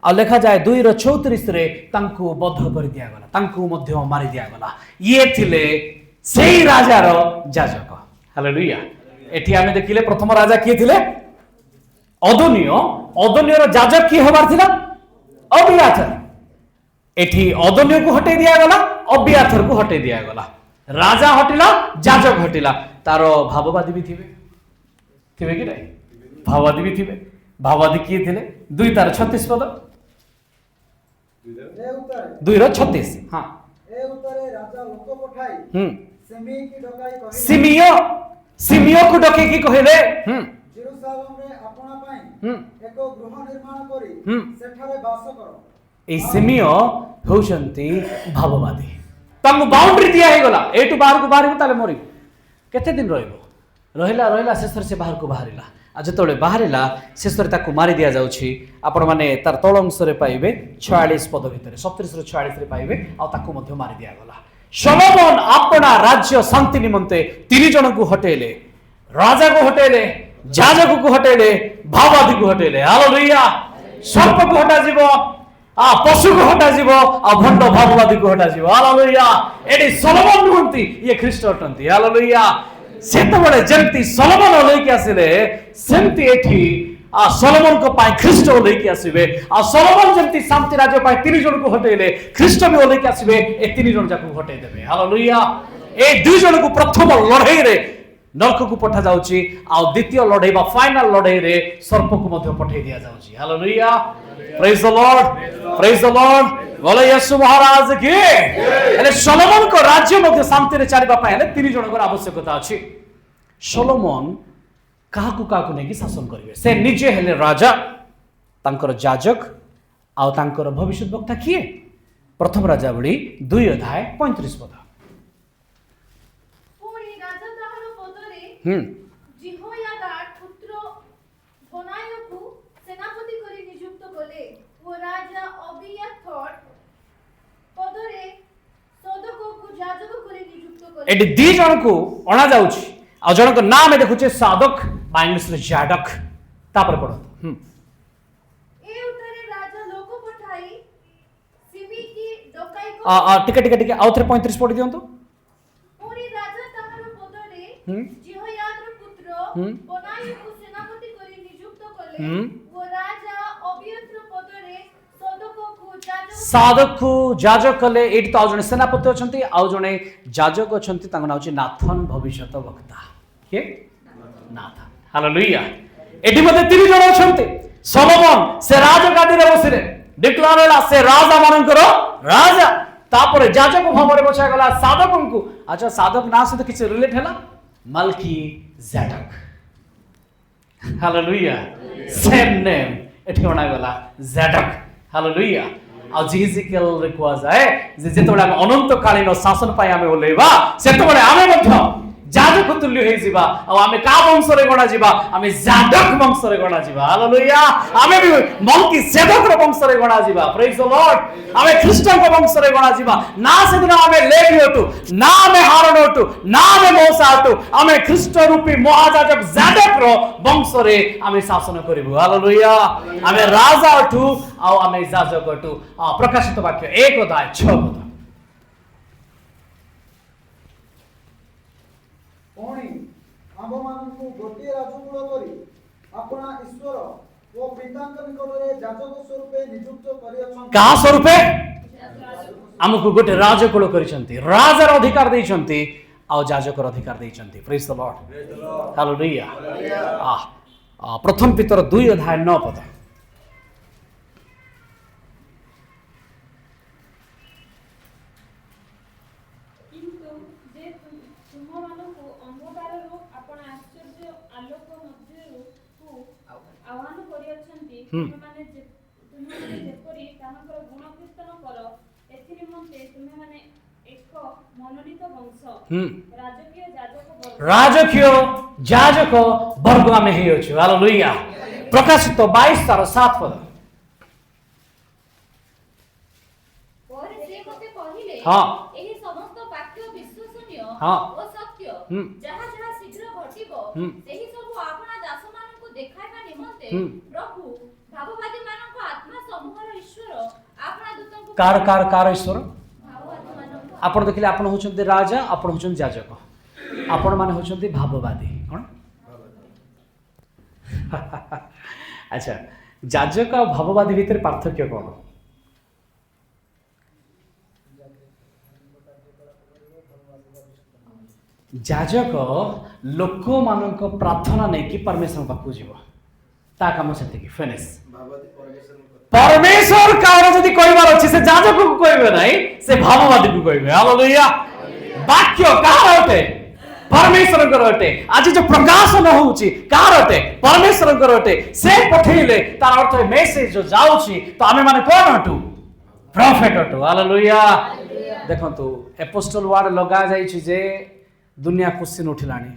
आ लिखा जाए 2:34 रे तांकु बद्ध कर दिया गला तांकु मध्य मारी दिया गला ये थिले सेही राजार जाजक हालेलुया एठी आमे देखिले प्रथम राजा किए थिले अदोनियो रो जाजक की होबार थिला अबियाथर एठी अदोनियो को हटे दिया गला अबियाथर को हटे दिया गला राजा हटिला जाजक हटिला तारो भाववादी भी थिबे कि नहीं भाववादी भी थिबे भाववादी किए थिले 2:36 पद 2:36 हां ए उतरे राजा लोक पठाई सेमी की डकाई कहिले सिमियो को डके की कहले जेरूशलेम रे आपना पाई एको गृह निर्माण करी सेठारे वास करो ए सिमियो होचंती भाववादी तंग बाउंड्री दिया हे गला एटू बाहर को बाहर ताले मरी केते दिन रहइबो रहिला शेषर से बाहर को बाहरिला आ जतोले बाहरिला शेषर ताकू मारी दिया जाउछि आपण माने तार तळ अंश रे पाइबे 46 पद भितरे 37 रो 46 रे पाइबे आ ताकू मध्य मारी दिया गला सोलोमन अपना राज्य शांति निमंते 3 जन को हटेले राजा को हटेले जाजक को हटेले भाववादी को हटेले हालेलुया सर्प को हटा जीवो आ पशु को हटा जीवो आ भंड भाववादी को हटा जीवो हालेलुया एडी सोलोमन नुहंती ये ख्रीष्ट अटंती हालेलुया सेतबळे जेंती सोलोमन लेके आसिले सेंती एठी आ सोलोमन को पाई ख्रीष्ट लेके आसीबे आ सोलोमन जेंती शांति राज्य पाई 3 जन को हटेले ख्रीष्ट भी लेके आसीबे ए 3 जन जाको हटे देबे हालेलुया ए 2 जन को प्रथम लड़ाई रे नरक को पठा जाउची आ द्वितीय लड़ाई बा फाइनल लड़ाई रे सर्प को मध्य पठे दिया जाउची हालेलुया प्रेज द लॉर्ड बोले यीशु महाराज की एले सोलोमन को राज्य मध्य शांति रे चालिबा पाए हेले 3 जन को आवश्यकता अछि सोलोमन काकु नेकी शासन करिवे से निजे हेले राजा तांकर जाजक आ तांकर भविष्यवक्ता किए प्रथम राजावली 2:35 पद पुणी राजा ताहार पदरे जिहोयादा पुत्र बनायोकु सेनापति करी नियुक्त कले ओ राजा अबियाथर पदरे सदककु जाजक करी नियुक्त कले एडी 2 जन को अणा जाउछि आ जन को नाम ए देखुचे सादक बा इंग्लिश रे जाडक तापर पढो ए उतरे राजा लोक पठाई सिमी की डकाई को टिके आउथरे 35 पढि दियंतो पुणी राजा ताहार पदरे जिहोयादार पुत्र बनायोकु सेनापति करी नियुक्त कले ओ राजा अबियाथर पदरे साधक को जाजक कले एटी तो जने सेनापति अछंती आ जने जाजक अछंती तांग नाउ छि नाथन भविष्यत वक्ता के नाथन हालेलुया एटी मध्ये 3 जण अछंती सोलोमन से राजगादी रे बसिले डिक्लेअर होला से राजा मानकर राजा तापर जाजक भाବରେ बछा गला साधक को अच्छा साधक ना से किछ रिलेट हैला मल्की ज़ेडक हालेलुया सेम नेम एटी बना गला ज़ेडक हालेलुया आ जिहिजिकेल रे कुआ जाए जे जेतबेला हम अनंत कालीन शासन पाई आमे ओलेबा सेतबेले आमे मध्य जाजक तुल्य हे जिबा आ आमे का वंश रे गणा जिबा आमे जाजक वंश रे गणा जिबा हालेलुया आमे भी मल्की सेदक रे वंश रे गणा जिबा प्रेज द लॉर्ड आमे ख्रिस्टन को वंश रे गणा जिबा ना सेदिन आमे लेवी होतु ना आमे हारण होतु ना आमे मौसा होतु आमे ख्रिस्ट रूपी महाजाजक जाजक रो वंश रे आमे शासन करिबु हालेलुया आमे राजा होतु आ आमे जाजक होतु प्रकाशित वाक्य 1:6 पुणी आम्भमानंकु गोटे राजकुल करी अपना ईश्वर ओ पितांक निकटरे जाजक स्वरूपे नियुक्त करियछन का स्वरूपे हमकु गोटे राजकुल करिसंती राजार अधिकार दैछंती आ जाजकर अधिकार दैछंती प्रेज द लॉर्ड हालेलुया प्रथम पितर 2:9 पद तुमे जेपरि ताहाकर गुण कीर्तन कर एथि निमंते तुमे माने एक मनोनीत वंश राजकीय जाजक वर्ग आमे हे अछि हालेलुया प्रकाशित 22:7 पद और से मते कहिले हां एही समस्त वाक्य विश्वसनीय हां ओ सत्य जहा जहा शीघ्र घटिबो सेही सब आपना दास मानकु देखाइबा निमंते प्रभु भाववादी मानकु आत्मा समूहर कार कार कार ईश्वर आपण देखिले आपण होचंती राजा आपण होचंती जाजक आपण माने होचंती भाववादी कोन अच्छा जाजक और भाववादी भितर पार्थक्य कोन जाजक लोक मानक प्रार्थना नहीं कि परमेश्वर पाखु जीव ता काम सेति फिनिश परमेश्वर कार जदि कहबार अछि से जाजक को कहबे नाही से भाववादी को कहबे हालेलुया वाक्य कार होते परमेश्वर को होते आज जो प्रकाशन होउची कार होते परमेश्वर को होते से पठेले तार अर्थ मेसेज जो जाउची तो आमे माने कोन हटू प्रॉफिट हटू हालेलुया देखंतु एपोस्टल वर्ड लगा जाई छी जे दुनिया क्वेश्चन उठिलानी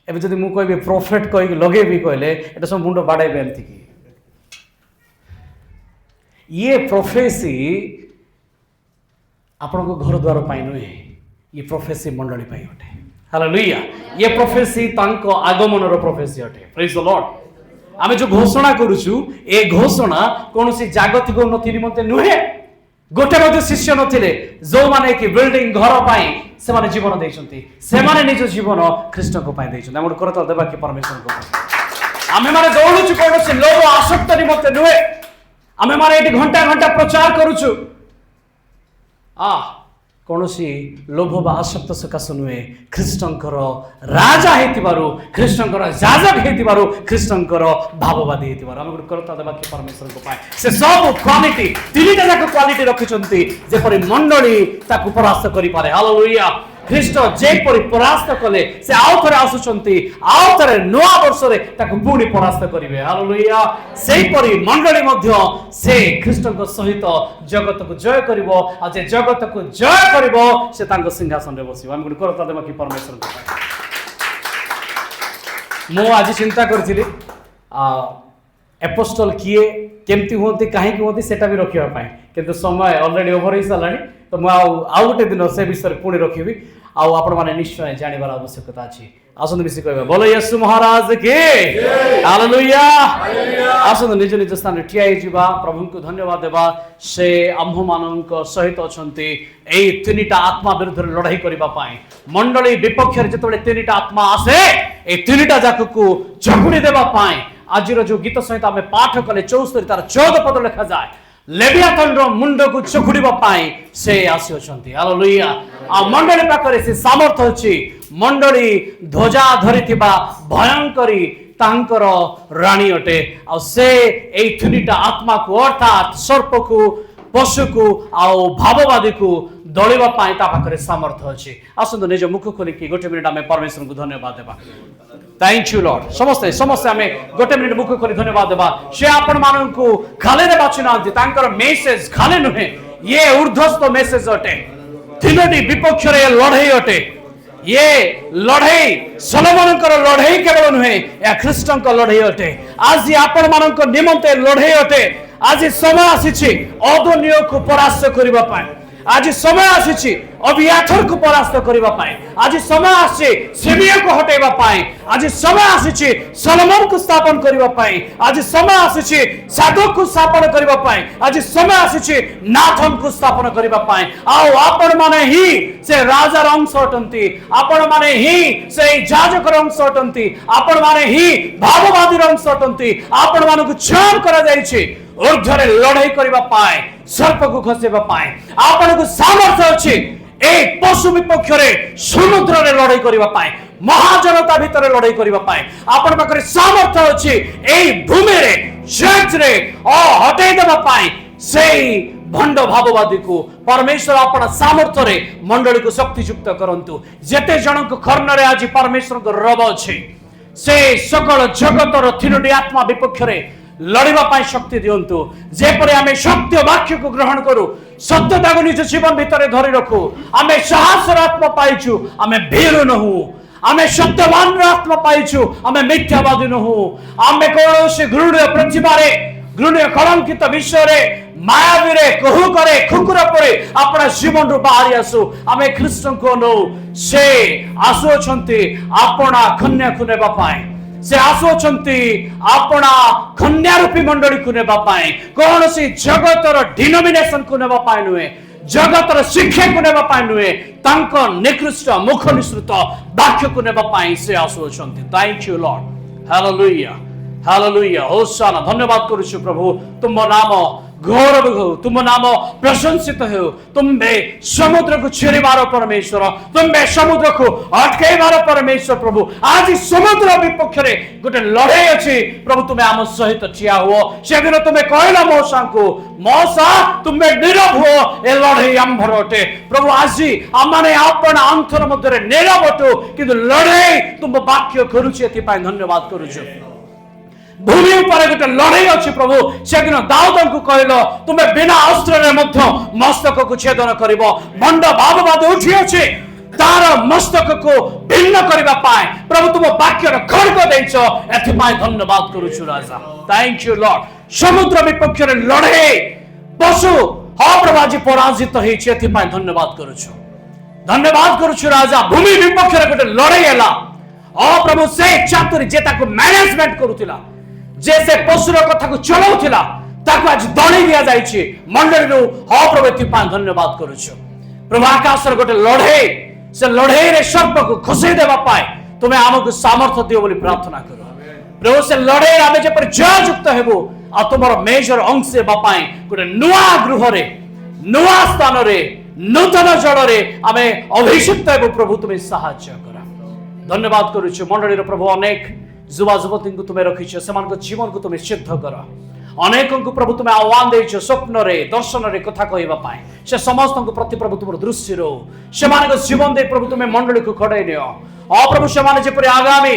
एबे जदि मु कहबे प्रॉफिट कहि लगे भी कहले एटा सब मुंडो बाडाइबे एंती की ये प्रोफेसी आपण को घर द्वार पाई नुहे ये प्रोफेसी मंडली पाई अटे हालेलुया ये प्रोफेसी तांको आगमन रो प्रोफेसी अटे प्रेज द लॉर्ड आमे जो घोषणा करूछु ए घोषणा कोनोसी जागतिक उन्नति निमंते नुहे गोटे मध्ये शिष्य नथिले जो माने कि बिल्डिंग घर पाई से माने जीवन देइछंती से माने निज जीवन ख्रीष्ट को पाई देइछंती हमर करत देबा कि परमेश्वर को आमे माने दौड़ुछु कोनोसी लोभ आसक्त निमंते नुहे आमे माने एटी घंटा घंटा प्रचार करूछु कौनसी लोभ बा आसक्त सकाश नुहे ख्रीष्टंकर राजा हेतिबारु ख्रीष्टंकर जाजक हेतिबारु ख्रीष्टंकर भाववादी हेतिबारु हम करता देबा कि परमेश्वर को पाए से सब क्वालिटी तीनटा जाक क्वालिटी रखिचंती जेपरि मंडली ताकु परास्त करि पारे हालेलुया ख्रीष्ट जेपरि परास्त कले से आउथरे आसुचंती आउथरे नवा वर्ष रे ताकु पुणी परास्त करिवे हालेलुया सेपरि मंडली मध्य से ख्रीष्टक सहित जगत को जय करिवो आ जे जगत को जय करिवो से तांको सिंहासन रे बसिवो हम गुड करता देबा कि परमेश्वर को मो आज चिंता करथिली एपोस्टल किए केमती होती कहीं होती सेटा भी रखिबा पाए किंतु समय ऑलरेडी ओवर ही सलानी तो मु आउ गोटे दिन से विषय पुणी रखिबी आउ आपण माने निश्चय जानिबार आवश्यकता अछि आसन मिसी कहबा बोलो यीशु महाराज के हालेलुया आसन निज निज स्थान ठिया हिजिबा प्रभु को धन्यवाद देबा से आम्भ मानक सहित अछंती एई तीनटा आत्मा विरुद्ध लड़ाई करबा पाए मंडली विपक्ष रे जतबे तीनटा आत्मा आसे ए तीनटा जाक को झगुड़ी देबा पाए आज जो गीत सहित आम पाठ कले 74 तार 14 पद लिखा जाए लेवियाथन रो मुंड को चकुड़ीबा पाई से आसी अछंती हालेलुया आ मंडली पाखरे से सामर्थ अछि मंडली ध्वजा धरिथिबा भयंकरी तांकर रानी अटे आ से एई तीनटा आत्मा को अर्थात सर्प को पशु को आ भाववादी को दलिबा पाई ता पाखरे सामर्थ अछि आसंत निज मुख खोली कि गोटे मिनिट आमे परमेश्वर को धन्यवाद देबा थैंक यू लॉर्ड समस्त समस्त आमे गोटे मिनिट मुख खोली धन्यवाद देबा से आपण मानन को खाले रे बाचिना तांकर मेसेज खाले नुहे ये ऊर्ध्वस्त मेसेज अटे तीनोटी विपक्ष रे लड़ाई अटे ये लड़ाई सलोमनकर लड़ाई केवल नुहे या ख्रीष्टन को लड़ाई अटे आज आपण मानन को निमंते लड़ाई अटे आज समय आसीछि अदोनियो को परास्त करिबा पाए आज समय आसीछि अबियाथर को परास्त करिबा पाए आज समय आसी सिमिया को हटेबा पाए आज समय आसीछि सलोमन को स्थापन करिबा पाए आज समय आसीछि साधक को स्थापन करिबा पाए आज समय आसीछि नाथन को स्थापन करिबा पाए आओ आपण माने ही से राजा अंश अटंती आपण माने ही से जाजक अंश अटंती आपण माने ही भाववादी अंश अटंती आपण माने को चयन करा जायछि ऊर्ध्वरे लड़ाई करिबा पाए सर्प को खसेबा पाए आपण को सामर्थ्य अछि एक पशु विपक्ष रे समुद्र रे लड़ाई करिबा पाए महाजनता भीतर लड़ाई करिबा पाए आपण पाखरे सामर्थ्य अछि एई भूमि रे चर्च रे हटाई देबा पाए सेई भंड भाववादी को परमेश्वर आपण सामर्थ्य रे मंडली को शक्तियुक्त करंतु जेते जन को खर्न रे आज परमेश्वर को रब अछि से सकल जगतर तीनोटी आत्मा विपक्ष रे लड़िबा पाई शक्ति दियंतु जेपरि आमे सत्य वाक्य को ग्रहण करू सत्यता को निज जीवन भीतर धरि रखू आमे साहस आत्मा पाइछु आमे भीरु नहु आमे सत्यवान आत्मा पाइछु आमे मिथ्यावादी नहु आमे कोनोसी घृण्य प्रतिभा रे घृण्य कलंकित विषय रे मायावी रे कहू करे खुकुरा परे अपना जीवन रु बाहरी आसु आमे ख्रीष्ट को नो से आसु छंती अपना कन्या को नेबा पाए से आसुचंती आपणा कन्यारूपी मंडली को नेबा पाए कौन सी जगतर डिनोमिनेशन को नेबा पाए नुहे जगतर शिक्षा को नेबा पाए नुहे तांको निकृष्ट मुख निसृत वाक्य को नेबा पाए से आसुचंती thank you Lord hallelujah hallelujah hosanna धन्यवाद करूछु प्रभु तुम नाम गौरव हो तुम नाम प्रशंसित हो तुम्बे समुद्र को छेड़बार परमेश्वर तुम्बे समुद्र को अटकेबार परमेश्वर प्रभु आज समुद्र विपक्ष रे गोटे लड़ाई अछि प्रभु तुम्हें आम सहित ठिया हुओ से दिन तुम्हें कहला मौसा को मौसा तुम्हें नीरव हो ए लड़ाई आंभर अटे प्रभु आज आमाने आपण अंतर मध्य नीरव अटो किंतु लड़ाई तुम वाक्य करूछि एथि पाए धन्यवाद करूछु भूमि ऊपर गोटे लड़ाई अच्छी प्रभु से दिन दाऊद को कहल तुम्हें बिना अस्त्र मस्तक को छेदन कर भंड भाववाद उठी अच्छे तार मस्तक को भिन्न करने पाए प्रभु तुम वाक्यर खड़ग देच एथपाई धन्यवाद करुछु राजा थैंक यू लॉर्ड समुद्र विपक्ष लड़ाई पशु हाँ प्रभु आज पराजित होती धन्यवाद करुछु राजा भूमि विपक्ष गोटे लड़ाई है प्रभु से चातुरी जे मैनेजमेंट करुला जे से पशुर कथा को चलाउथिला ताको आज दणी दिया जाइछि मंडली रो हा प्रभु एथि धन्यवाद करूछु प्रभु आकाशर गोटे लड़ाई से लड़ाई रे सर्प को खसै देबा पाए तुमे हमको सामर्थ्य दियो बोली प्रार्थना करो प्रभु से लड़ाई आमे जे पर जय युक्त हेबो आ तुमर मेजर अंश बा पाए गोटे नुआ गृह रे नुआ स्थान रे नूतन जल रे आमे अभिषिक्त हेबो प्रभु तुमे सहायता करा धन्यवाद करूछु मंडली रो प्रभु अनेक युवा युवती को तुम्हें रखीच से जीवन को तुम्हें सिद्ध कर अनेक को प्रभु तुम्हें आह्वान देच स्वप्न रे दर्शन रे कथा कहवा से समस्त को प्रति प्रभु तुम दृष्टि रो से जीवन दे प्रभु तुम्हें मंडली को खड़े नियो प्रभु से आगामी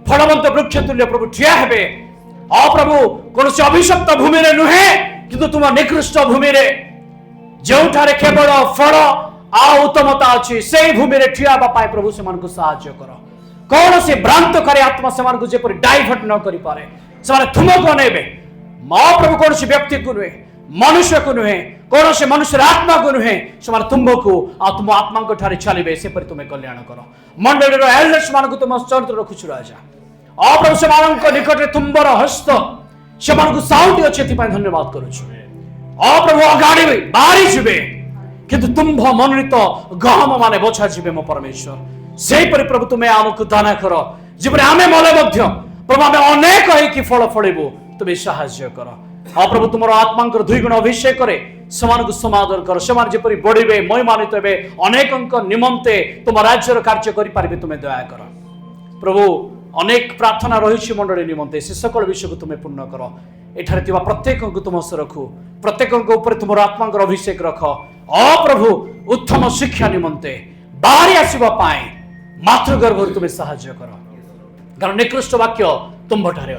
फलवंत वृक्ष तुल्य प्रभु ठिया हेबे प्रभु कौन से अभिशप्त भूमि रे नुहे किंतु तुम निकृष्ट भूमि रे जोठारे केवल फल आ उत्तमता अच्छी से भूमि रे ठिया पाए प्रभु से साहाय्य कर कौन से भ्रांतकारी आत्मा से जेपरी डाइवर्ट न करि पारे से तुमको अनेबे प्रभु कौन से व्यक्ति को नुहे मनुष्य को नुहे कौन से मनुष्य आत्मा को नुहे से तुमको तुम आत्मा को ठारे चलिबे से पर तुम्हें कल्याण कर मंडली रो एल्डर्स मान को तुम चरित्र रखुछु राजा प्रभु से निकट रे तुम्बर हस्त से साउटी अछि एथि धन्यवाद करूछु प्रभु अगाड़ी बाहरी जिबे किंतु तुम मनोनीत गहम माने बछा जिबे मो परमेश्वर से परि प्रभु तुम्हें आमको दाना कर जीवन आमे मले मध्य प्रभु आमे अनेक होइकि फल फळेबो तुम्हें सहायता कर प्रभु तुम आत्मा दुईगुण अभिषेक करे समान को समादर कर समान जेपरि बढ़िबे महिमान्वित हेबे अनेक निमंते तुम राज्यर कार्य करि पारिबे तुम्हें दया कर प्रभु अनेक प्रार्थना रही मंडली निमंते से सकल विषय को तुम्हें पूर्ण कर एठारे थिबा प्रत्येक को तुम से रखु प्रत्येक ऊपर तुम आत्मा अभिषेक रख प्रभु उत्तम शिक्षा निमंते बाहरी आसवा पाए मातृगर्भ तुम्हें साहाय्य कर कारण निकृष्ट वाक्य तुम ठारे